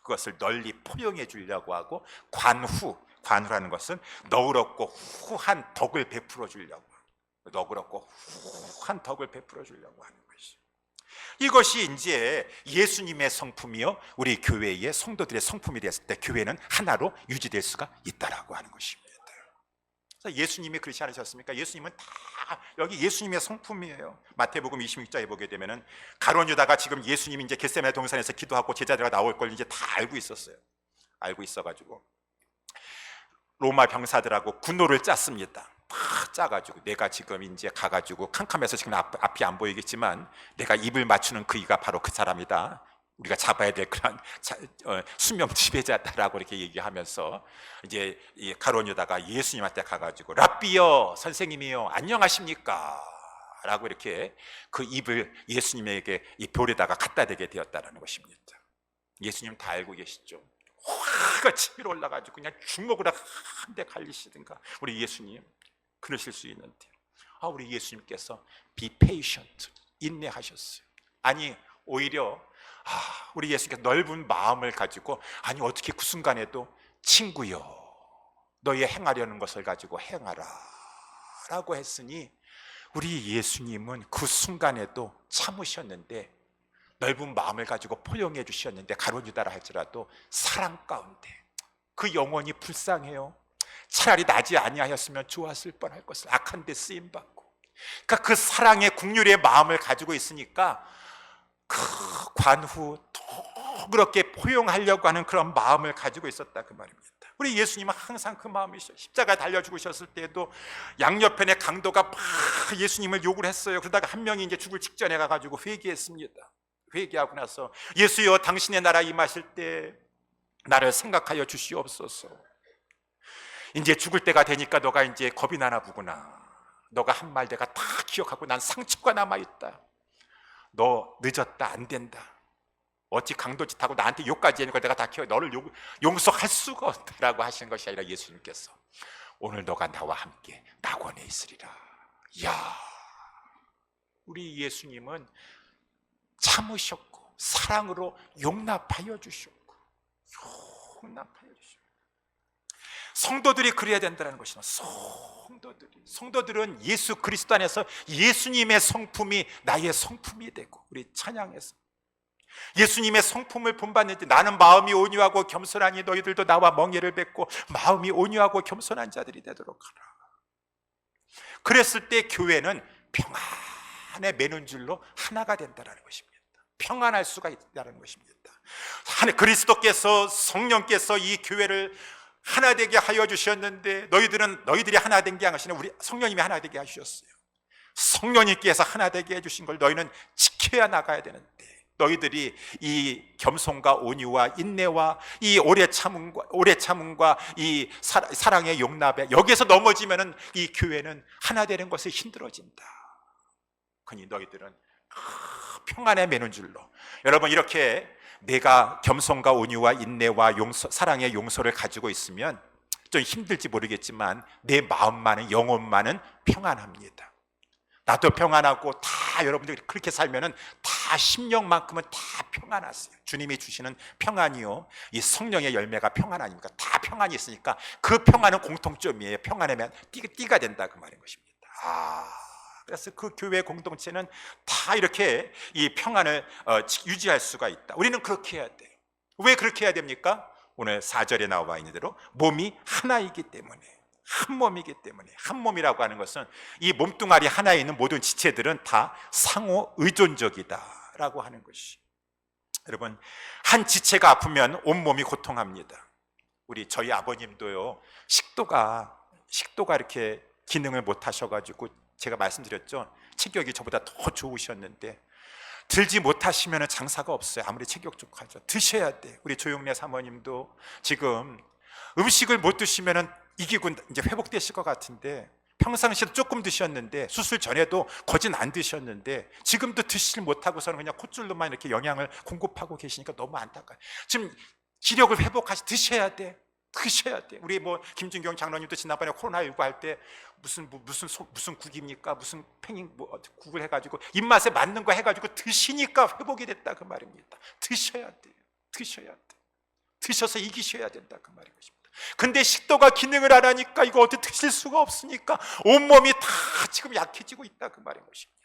그것을 널리 포용해 주려고 하고 관후라는 것은 너그럽고 후한 덕을 베풀어 주려고 하고 너그럽고 후한 덕을 베풀어 주려고 하는 것이 이것이 이제 예수님의 성품이요 우리 교회의 성도들의 성품이 됐을 때 교회는 하나로 유지될 수가 있다라고 하는 것입니다. 그래서 예수님이 그렇지 않으셨습니까? 예수님은 다 여기 예수님의 성품이에요. 마태복음 26장에 보게 되면은 가룟 유다가 지금 예수님이 이제 겟세마네 동산에서 기도하고 제자들과 나올 걸 이제 다 알고 있었어요. 알고 있어가지고 로마 병사들하고 군노를 짰습니다. 다 짜가지고 내가 지금 이제 가가지고 캄캄해서 지금 앞이 안 보이겠지만 내가 입을 맞추는 그이가 바로 그 사람이다. 우리가 잡아야 될 그런 수명 지배자다라고 이렇게 얘기하면서 이제 이 가룟 유다가 예수님한테 가가지고 랍비여 선생님이요 안녕하십니까 라고 이렇게 그 입을 예수님에게 이 볼에다가 갖다 대게 되었다는 것입니다. 예수님 다 알고 계시죠? 화가 치밀어 올라가지고 그냥 주먹으로 한 대 갈리시든가 우리 예수님 그러실 수 있는데 우리 예수님께서 be patient 인내하셨어요. 아니 오히려 우리 예수님께서 넓은 마음을 가지고 아니 어떻게 그 순간에도 친구여 너의 행하려는 것을 가지고 행하라 라고 했으니 우리 예수님은 그 순간에도 참으셨는데 넓은 마음을 가지고 포용해 주셨는데 가룟 유다라 할지라도 사랑 가운데 그 영혼이 불쌍해요. 차라리 나지 아니하였으면 좋았을 뻔할 것을 악한 데 쓰임 받고 그러니까 그 사랑의 긍휼의 마음을 가지고 있으니까 그 관후 더 그렇게 포용하려고 하는 그런 마음을 가지고 있었다 그 말입니다. 우리 예수님은 항상 그 마음이셨어요. 십자가에 달려 죽으셨을 때에도 양옆편의 강도가 막 예수님을 욕을 했어요. 그러다가 한 명이 이제 죽을 직전에 가가지고 회개했습니다. 회개하고 나서 예수여 당신의 나라 임하실 때 나를 생각하여 주시옵소서. 이제 죽을 때가 되니까 너가 이제 겁이 나나 보구나. 너가 한 말 내가 다 기억하고 난 상처가 남아있다. 너 늦었다 안 된다. 어찌 강도짓하고 나한테 욕까지 하는 걸 내가 다 기억. 너를 용서할 수가 없다라고 하시는 것이 아니라 예수님께서 오늘 너가 나와 함께 낙원에 있으리라. 이야, 우리 예수님은 참으셨고 사랑으로 용납하여 주셨고 용납하여 주셨고 성도들이 그래야 된다는 것이다. 성도들은 예수 그리스도 안에서 예수님의 성품이 나의 성품이 되고 우리 찬양에서 예수님의 성품을 본받는 때 나는 마음이 온유하고 겸손하니 너희들도 나와 멍에를 뱉고 마음이 온유하고 겸손한 자들이 되도록 하라. 그랬을 때 교회는 평안에 매는 줄로 하나가 된다는 것입니다. 평안할 수가 있다는 것입니다. 그리스도께서 성령께서 이 교회를 하나 되게 하여 주셨는데 너희들이 하나 된 게 아니라 우리 성령님이 하나 되게 하셨어요. 성령님께서 하나 되게 해주신 걸 너희는 지켜야 나가야 되는데 너희들이 이 겸손과 온유와 인내와 이 오래 참음과 이 사랑의 용납에 여기에서 넘어지면은 이 교회는 하나 되는 것이 힘들어진다. 그니 너희들은 평안에 매는 줄로. 여러분, 이렇게 내가 겸손과 온유와 인내와 사랑의 용서를 가지고 있으면 좀 힘들지 모르겠지만 내 마음만은, 영혼만은 평안합니다. 나도 평안하고 다 여러분들이 그렇게 살면은 다 심령만큼은 다 평안하세요. 주님이 주시는 평안이요, 이 성령의 열매가 평안 아닙니까? 다 평안이 있으니까 그 평안은 공통점이에요. 평안하면 띠가 된다, 그 말인 것입니다. 그래서 그 교회 공동체는 다 이렇게 이 평안을 유지할 수가 있다. 우리는 그렇게 해야 돼요. 왜 그렇게 해야 됩니까? 오늘 4절에 나와 있는 대로 몸이 하나이기 때문에, 한 몸이기 때문에. 한 몸이라고 하는 것은 이 몸뚱아리 하나에 있는 모든 지체들은 다 상호 의존적이다 라고 하는 것이. 여러분, 한 지체가 아프면 온몸이 고통합니다. 저희 아버님도요, 식도가 이렇게 기능을 못 하셔가지고, 제가 말씀드렸죠, 체격이 저보다 더 좋으셨는데 들지 못하시면 장사가 없어요. 아무리 체격 좋고 하죠. 드셔야 돼. 우리 조용래 사모님도 지금 음식을 못 드시면 이기고 이제 회복되실 것 같은데, 평상시에도 조금 드셨는데, 수술 전에도 거진 안 드셨는데 지금도 드시질 못하고서는 그냥 콧줄로만 이렇게 영양을 공급하고 계시니까 너무 안타까워요. 지금 기력을 드셔야 돼. 드셔야 돼. 우리 김준경 장로님도 지난번에 코로나19 할 때 무슨 국입니까? 무슨 국을 해가지고 입맛에 맞는 거 해가지고 드시니까 회복이 됐다, 그 말입니다. 드셔야 돼요. 드셔야 돼. 드셔서 이기셔야 된다, 그 말인 것입니다. 근데 식도가 기능을 안 하니까 이거 어떻게 드실 수가 없으니까 온몸이 다 지금 약해지고 있다, 그 말인 것입니다.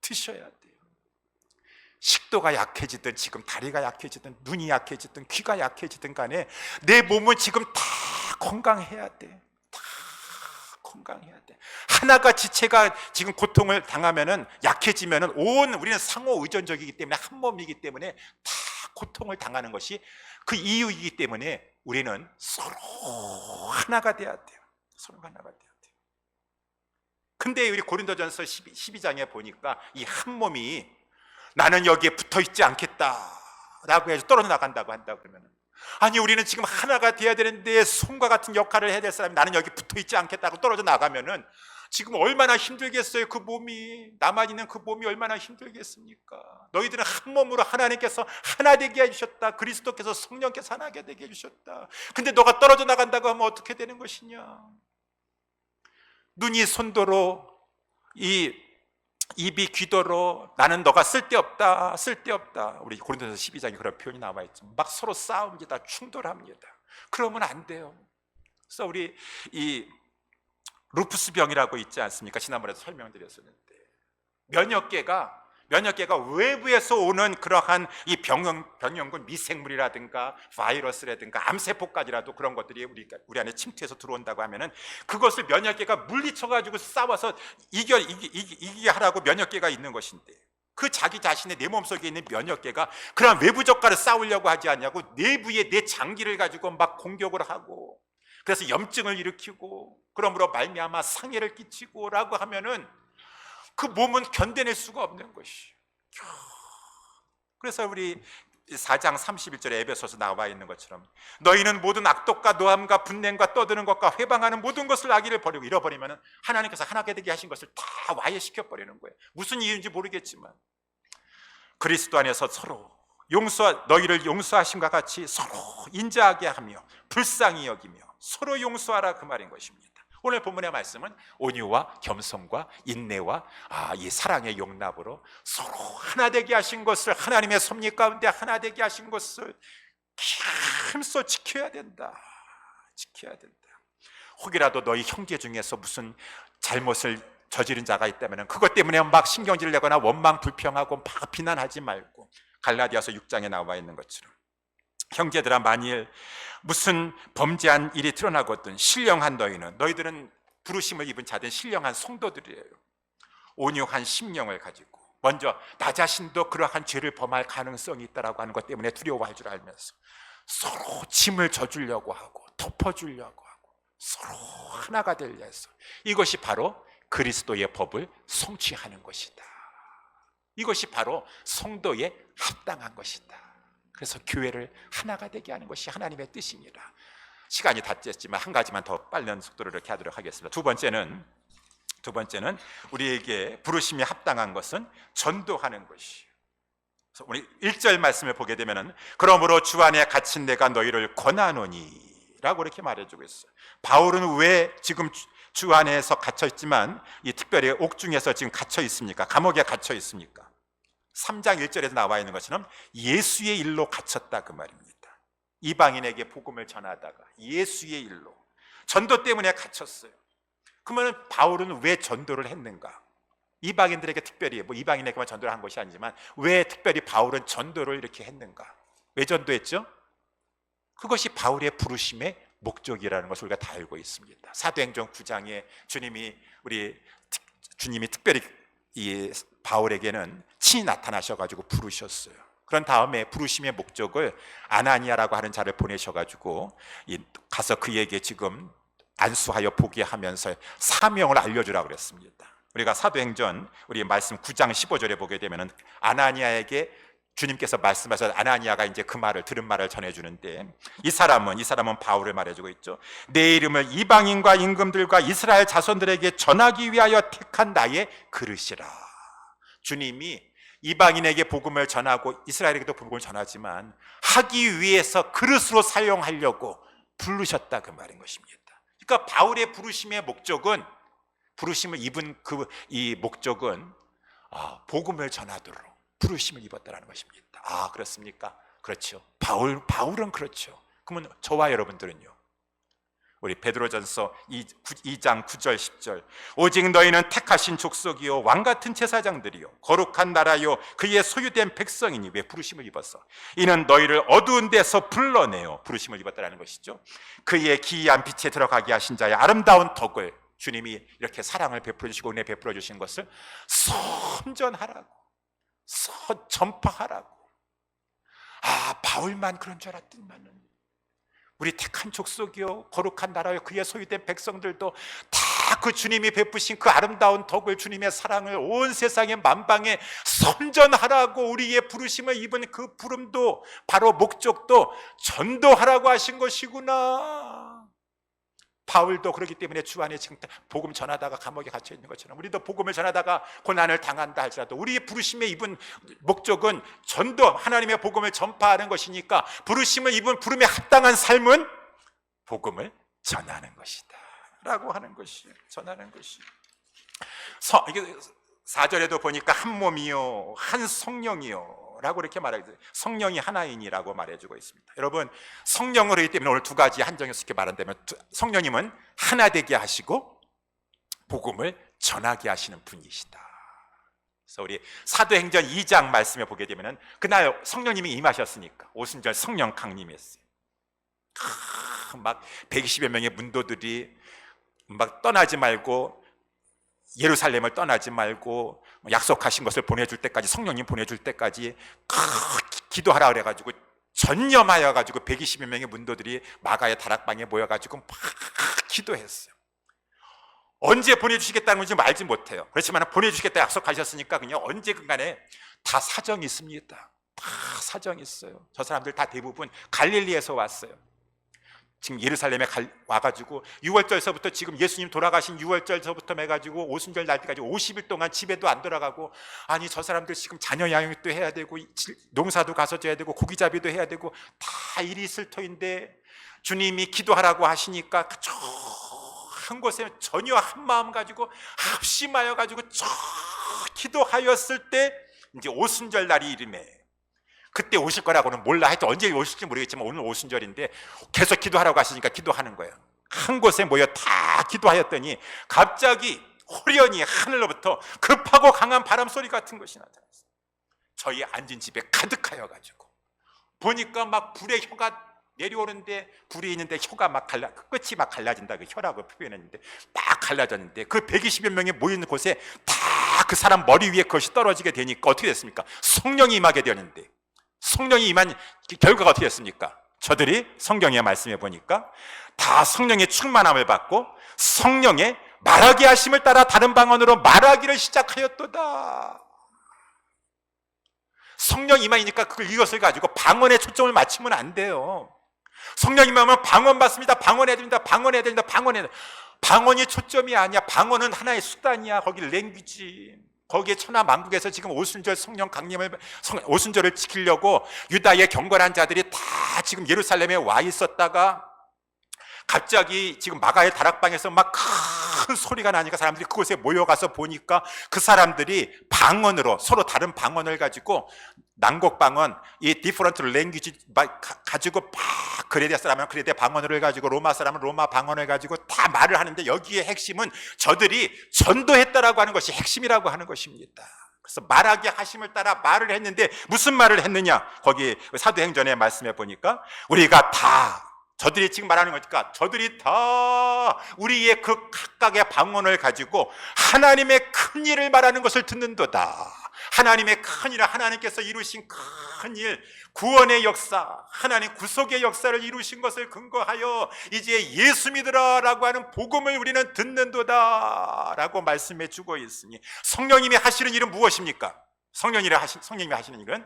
드셔야 돼요. 식도가 약해지든 지금 다리가 약해지든 눈이 약해지든 귀가 약해지든 간에 내 몸은 지금 다 건강해야 돼. 다 건강해야 돼. 하나가 지체가 지금 고통을 당하면은, 약해지면은 우리는 상호 의존적이기 때문에, 한 몸이기 때문에 다 고통을 당하는 것이 그 이유이기 때문에 우리는 서로 하나가 돼야 돼요. 서로 하나가 돼야 돼요. 근데 우리 고린도전서 12장에 보니까 이 한 몸이 나는 여기에 붙어 있지 않겠다라고 해서 떨어져 나간다고 한다 그러면, 아니 우리는 지금 하나가 돼야 되는데 손과 같은 역할을 해야 될 사람이 나는 여기 붙어 있지 않겠다고 떨어져 나가면은 지금 얼마나 힘들겠어요. 그 몸이, 나만 있는 그 몸이 얼마나 힘들겠습니까? 너희들은 한 몸으로 하나님께서 하나 되게 해주셨다. 그리스도께서 성령께서 하나 되게 해주셨다. 근데 너가 떨어져 나간다고 하면 어떻게 되는 것이냐? 눈이 손도로, 입이 귀도로 나는 너가 쓸데없다. 우리 고린도서 12장에 그런 표현이 나와 있죠. 막 서로 싸웁니다. 충돌합니다. 그러면 안 돼요. 그래서 우리 이 루푸스 병이라고 있지 않습니까? 지난번에도 설명드렸었는데, 면역계가 외부에서 오는 그러한 이 병원군 미생물이라든가 바이러스라든가 암세포까지라도 그런 것들이 우리 안에 침투해서 들어온다고 하면은 그것을 면역계가 물리쳐가지고 싸워서 이기게 하라고 면역계가 있는 것인데, 그 자기 자신의 내 몸속에 있는 면역계가 그런 외부적과를 싸우려고 하지 않냐고 내부의 내 장기를 가지고 막 공격을 하고, 그래서 염증을 일으키고 그러므로 말미암아 상해를 끼치고라고 하면은 그 몸은 견뎌낼 수가 없는 것이. 그래서 우리 4장 31절에 에베소서 나와 있는 것처럼 너희는 모든 악독과 노함과 분냄과 떠드는 것과 회방하는 모든 것을 악의를 버리고 잃어버리면 하나님께서 하나가 되게 하신 것을 다 와해시켜 버리는 거예요. 무슨 이유인지 모르겠지만 그리스도 안에서 서로 너희를 용서하심과 같이 서로 인자하게 하며 불쌍히 여기며 서로 용서하라, 그 말인 것입니다. 오늘 본문의 말씀은 온유와 겸손과 인내와 이 사랑의 용납으로 서로 하나 되게 하신 것을, 하나님의 섭리 가운데 하나 되게 하신 것을 힘써 지켜야 된다. 혹이라도 너희 형제 중에서 무슨 잘못을 저지른 자가 있다면 그것 때문에 막 신경질 내거나 원망 불평하고 막 비난하지 말고, 갈라디아서 6장에 나와 있는 것처럼 형제들아, 만일 무슨 범죄한 일이 드러나거든 신령한 너희들은 부르심을 입은 자들, 신령한 성도들이에요. 온유한 심령을 가지고 먼저 나 자신도 그러한 죄를 범할 가능성이 있다라고 하는 것 때문에 두려워할 줄 알면서 서로 짐을 져주려고 하고 덮어주려고 하고 서로 하나가 되려 해서, 이것이 바로 그리스도의 법을 성취하는 것이다. 이것이 바로 성도에 합당한 것이다. 그래서 교회를 하나가 되게 하는 것이 하나님의 뜻입니다. 시간이 다 쨌지만 한 가지만 더 빠른 속도로 이렇게 하도록 하겠습니다. 두 번째는 우리에게 부르심이 합당한 것은 전도하는 것이에요. 그래서 우리 1절 말씀을 보게 되면은 그러므로 주 안에 갇힌 내가 너희를 권하노니 라고 이렇게 말해주고 있어요. 바울은 왜 지금 주 안에서 갇혀 있지만 특별히 옥중에서 지금 갇혀 있습니까? 감옥에 갇혀 있습니까? 3장 1절에서 나와 있는 것처럼 예수의 일로 갇혔다 그 말입니다. 이방인에게 복음을 전하다가 예수의 일로 전도 때문에 갇혔어요. 그러면 바울은 왜 전도를 했는가? 이방인들에게 특별히 이방인에게만 전도를 한 것이 아니지만 왜 특별히 바울은 전도를 이렇게 했는가? 왜 전도했죠? 그것이 바울의 부르심의 목적이라는 것을 우리가 다 알고 있습니다. 사도행전 9장에 주님이 특별히 이 바울에게는 친히 나타나셔가지고 부르셨어요. 그런 다음에 부르심의 목적을 아나니아라고 하는 자를 보내셔가지고 가서 그에게 지금 안수하여 보게 하면서 사명을 알려주라고 그랬습니다. 우리가 사도행전 우리 말씀 9장 15절에 보게 되면은 아나니아에게 주님께서 말씀하셔서 아나니아가 이제 그 말을 들은 말을 전해주는데 이 사람은 바울을 말해주고 있죠. 내 이름을 이방인과 임금들과 이스라엘 자손들에게 전하기 위하여 택한 나의 그릇이라. 주님이 이방인에게 복음을 전하고 이스라엘에게도 복음을 전하지만 하기 위해서 그릇으로 사용하려고 부르셨다 그 말인 것입니다. 그러니까 바울의 부르심의 목적은 부르심을 입은 이 목적은 복음을 전하도록 부르심을 입었다라는 것입니다. 그렇습니까? 그렇죠. 바울은 그렇죠. 그러면 저와 여러분들은요? 우리 베드로전서 2장 9절 10절 오직 너희는 택하신 족속이요 왕같은 제사장들이요 거룩한 나라요 그의 소유된 백성이니 왜 부르심을 입었어? 이는 너희를 어두운 데서 불러내어 부르심을 입었다라는 것이죠. 그의 기이한 빛에 들어가게 하신 자의 아름다운 덕을 주님이 이렇게 사랑을 베풀어 주시고 은혜 베풀어 주신 것을 선전하라고 전파하라고. 바울만 그런 줄 알았더니만은 우리 택한 족속이요 거룩한 나라요 그의 소유된 백성들도 다 그 주님이 베푸신 그 아름다운 덕을 주님의 사랑을 온 세상의 만방에 선전하라고 우리의 부르심을 입은 그 부름도 바로 목적도 전도하라고 하신 것이구나. 바울도 그렇기 때문에 주 안에 지금 복음 전하다가 감옥에 갇혀 있는 것처럼 우리도 복음을 전하다가 고난을 당한다 할지라도 우리의 부르심에 입은 목적은 전도, 하나님의 복음을 전파하는 것이니까 부르심을 입은 부름에 합당한 삶은 복음을 전하는 것이다 라고 하는 것이에요. 전하는 것이에요. 이게 4절에도 보니까 한 몸이요 한 성령이요 라고 이렇게 말하고 있어요. 성령이 하나이니라고 말해주고 있습니다. 여러분 성령으로 있기 때문에 오늘 두 가지 한정해서 이렇게 말한다면 성령님은 하나 되게 하시고 복음을 전하게 하시는 분이시다. 그래서 우리 사도행전 2장 말씀에 보게 되면 그날 성령님이 임하셨으니까 오순절 성령 강림했어요. 막 120여 명의 문도들이 막 떠나지 말고 예루살렘을 떠나지 말고 약속하신 것을 보내줄 때까지 성령님 보내줄 때까지 기도하라 그래가지고 전념하여 가지고 120여 명의 문도들이 마가의 다락방에 모여가지고 막 기도했어요. 언제 보내주시겠다는 건지 알지 못해요. 그렇지만 보내주시겠다 약속하셨으니까 그냥 언제든 간에 다 사정이 있습니다. 다 사정이 있어요. 저 사람들 다 대부분 갈릴리에서 왔어요. 지금 예루살렘에 와가지고 6월절서부터 지금 예수님 돌아가신 6월절서부터 해가지고 오순절 날 때까지 50일 동안 집에도 안 돌아가고 아니 저 사람들 지금 자녀 양육도 해야 되고 농사도 가서 져야 되고 고기잡이도 해야 되고 다 일이 있을 터인데 주님이 기도하라고 하시니까 저 한 곳에 전혀 한 마음 가지고 합심하여 가지고 저 기도하였을 때 이제 오순절 날이 이름에 그때 오실 거라고는 몰라. 하여튼 언제 오실지 모르겠지만 오늘 오순절인데 계속 기도하라고 하시니까 기도하는 거예요. 한 곳에 모여 다 기도하였더니 갑자기 호련히 하늘로부터 급하고 강한 바람 소리 같은 것이 나타났어요. 저희 앉은 집에 가득하여 가지고 보니까 막 불의 혀가 내려오는데 불이 있는데 혀가 막 끝이 막 갈라진다. 그 혀라고 표현했는데 딱 갈라졌는데 그 120여 명이 모이는 곳에 다 그 사람 머리 위에 그것이 떨어지게 되니까 어떻게 됐습니까? 성령이 임하게 되었는데 성령이 임한 결과가 어떻게 됐습니까? 저들이 성경의 말씀에 보니까 다 성령의 충만함을 받고 성령의 말하게 하심을 따라 다른 방언으로 말하기를 시작하였도다. 성령 임하니까 이것을 가지고 방언에 초점을 맞추면 안 돼요. 성령 임하면 방언 받습니다. 방언해야 됩니다. 방언해야 됩니다. 방언해야 됩니다. 방언이 초점이 아니야. 방언은 하나의 수단이야. 거기 랭귀지. 거기에 천하만국에서 지금 오순절 성령 강림을 오순절을 지키려고 유다의 경건한 자들이 다 지금 예루살렘에 와 있었다가 갑자기 지금 마가의 다락방에서 막 큰 소리가 나니까 사람들이 그곳에 모여가서 보니까 그 사람들이 방언으로 서로 다른 방언을 가지고 난곡방언, 이 디퍼런트 랭귀지 가지고 막 그레데 사람은 그레데 방언을 가지고 로마 사람은 로마 방언을 가지고 다 말을 하는데 여기에 핵심은 저들이 전도했다라고 하는 것이 핵심이라고 하는 것입니다. 그래서 말하게 하심을 따라 말을 했는데 무슨 말을 했느냐? 거기 사도행전에 말씀해 보니까 우리가 다 저들이 지금 말하는 거니까 저들이 다 우리의 그 각각의 방언을 가지고 하나님의 큰 일을 말하는 것을 듣는도다. 하나님의 큰 일, 하나님께서 이루신 큰 일, 구원의 역사, 하나님 구속의 역사를 이루신 것을 근거하여 이제 예수 믿으라 라고 하는 복음을 우리는 듣는도다 라고 말씀해 주고 있으니 성령님이 하시는 일은 무엇입니까? 성령님이 하시는 일은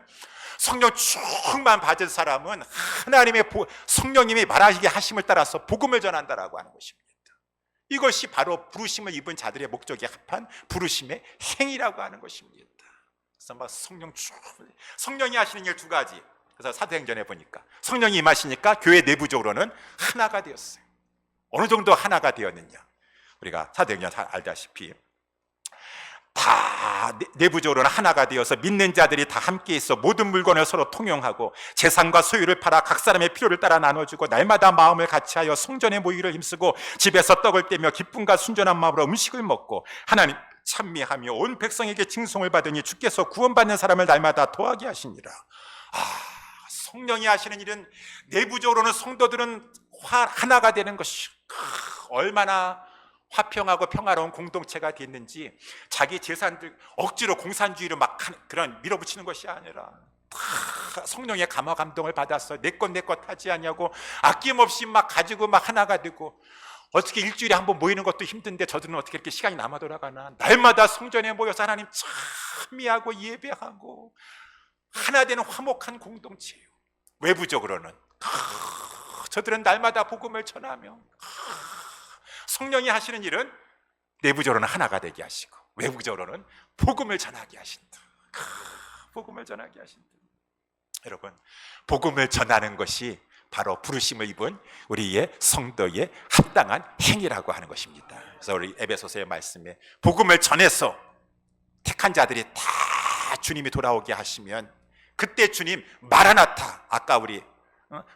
성령 충만 받은 사람은 하나님의 성령님이 말하시게 하심을 따라서 복음을 전한다라고 하는 것입니다. 이것이 바로 부르심을 입은 자들의 목적에 합한 부르심의 행위라고 하는 것입니다. 그래서 막 성령이 하시는 일 두 가지. 그래서 사도행전에 보니까 성령이 임하시니까 교회 내부적으로는 하나가 되었어요. 어느 정도 하나가 되었느냐? 우리가 사도행전 잘 알다시피 다 내부적으로는 하나가 되어서 믿는 자들이 다 함께 있어 모든 물건을 서로 통용하고 재산과 소유를 팔아 각 사람의 필요를 따라 나눠주고 날마다 마음을 같이하여 성전에 모이기를 힘쓰고 집에서 떡을 떼며 기쁨과 순전한 마음으로 음식을 먹고 하나님 찬미하며 온 백성에게 칭송을 받으니 주께서 구원받는 사람을 날마다 더하게 하시니라. 성령이 하시는 일은 내부적으로는 성도들은 하나가 되는 것이 얼마나 화평하고 평화로운 공동체가 됐는지 자기 재산들 억지로 공산주의로 막 그런 밀어붙이는 것이 아니라 다 성령의 감화 감동을 받아서 내 것 하지 않냐고 아낌없이 막 가지고 막 하나가 되고 어떻게 일주일에 한번 모이는 것도 힘든데 저들은 어떻게 이렇게 시간이 남아 돌아가나 날마다 성전에 모여서 하나님 찬미하고 예배하고 하나 되는 화목한 공동체예요. 외부적으로는 저들은 날마다 복음을 전하며 성령이 하시는 일은 내부적으로는 하나가 되게 하시고 외부적으로는 복음을 전하게 하신다. 복음을 전하게 하신다. 여러분, 복음을 전하는 것이 바로 부르심을 입은 우리의 성도의 합당한 행위라고 하는 것입니다. 그래서 우리 에베소서의 말씀에 복음을 전해서 택한 자들이 다 주님이 돌아오게 하시면 그때 주님 마라나타, 아까 우리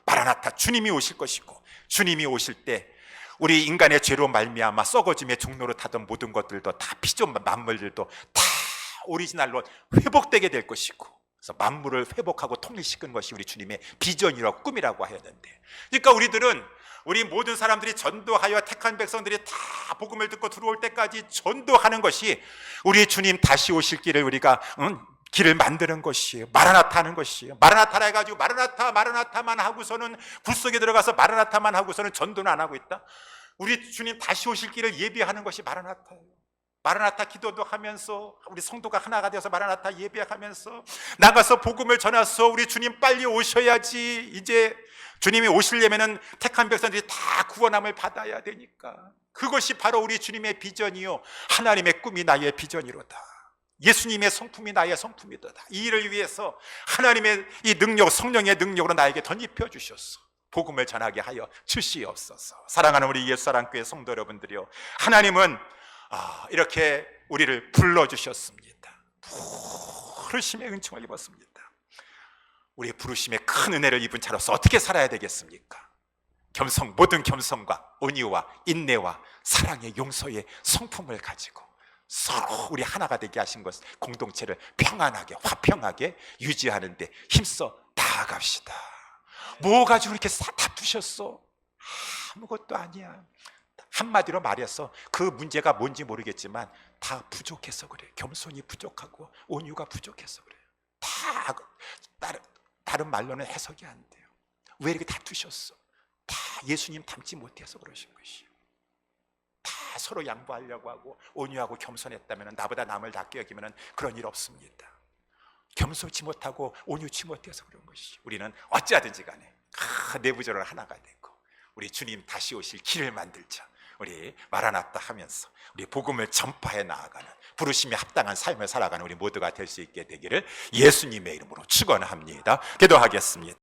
마라나타 주님이 오실 것이고 주님이 오실 때 우리 인간의 죄로 말미암아 썩어짐의 종로로 타던 모든 것들도 다 피조물 만물들도 다 오리지널로 회복되게 될 것이고 그래서 만물을 회복하고 통일시키는 것이 우리 주님의 비전이라고 꿈이라고 하였는데 그러니까 우리 모든 사람들이 전도하여 택한 백성들이 다 복음을 듣고 들어올 때까지 전도하는 것이 우리 주님 다시 오실 길을 우리가 길을 만드는 것이에요. 마라나타 하는 것이에요. 마라나타라 해가지고 마라나타만 하고서는 굴 속에 들어가서 마라나타만 하고서는 전도는 안 하고 있다. 우리 주님 다시 오실 길을 예비하는 것이 마라나타예요. 마라나타 기도도 하면서 우리 성도가 하나가 되어서 마라나타 예배하면서 나가서 복음을 전해서 우리 주님 빨리 오셔야지. 이제 주님이 오시려면은 택한 백성들이 다 구원함을 받아야 되니까 그것이 바로 우리 주님의 비전이요 하나님의 꿈이 나의 비전이로다. 예수님의 성품이 나의 성품이로다. 이 일을 위해서 하나님의 이 능력, 성령의 능력으로 나에게 덧입혀 주셨어. 복음을 전하게 하여 주시옵소서. 사랑하는 우리 예수사랑교회 성도 여러분들이요, 하나님은 이렇게 우리를 불러주셨습니다. 부르심의 은총을 입었습니다. 우리의 부르심의 큰 은혜를 입은 자로서 어떻게 살아야 되겠습니까? 모든 겸손과 온유와 인내와 사랑의 용서의 성품을 가지고 서로 우리 하나가 되게 하신 것, 공동체를 평안하게 화평하게 유지하는 데 힘써 나아갑시다. 뭐 가지고 이렇게 다투셨어? 아무것도 아니야. 한마디로 말해서 그 문제가 뭔지 모르겠지만 다 부족해서 그래. 겸손이 부족하고 온유가 부족해서 그래. 다른 말로는 해석이 안 돼요. 왜 이렇게 다투셨어? 다 예수님 닮지 못해서 그러신 것이에요. 다 서로 양보하려고 하고 온유하고 겸손했다면 나보다 남을 낫게 여기면 그런 일 없습니다. 겸손치 못하고 온유치 못해서 그런 것이죠. 우리는 어찌하든지 간에 내부적으로 하나가 되고 우리 주님 다시 오실 길을 만들자. 우리 마라나타 하면서 우리 복음을 전파해 나아가는 부르심에 합당한 삶을 살아가는 우리 모두가 될 수 있게 되기를 예수님의 이름으로 축원합니다. 기도하겠습니다.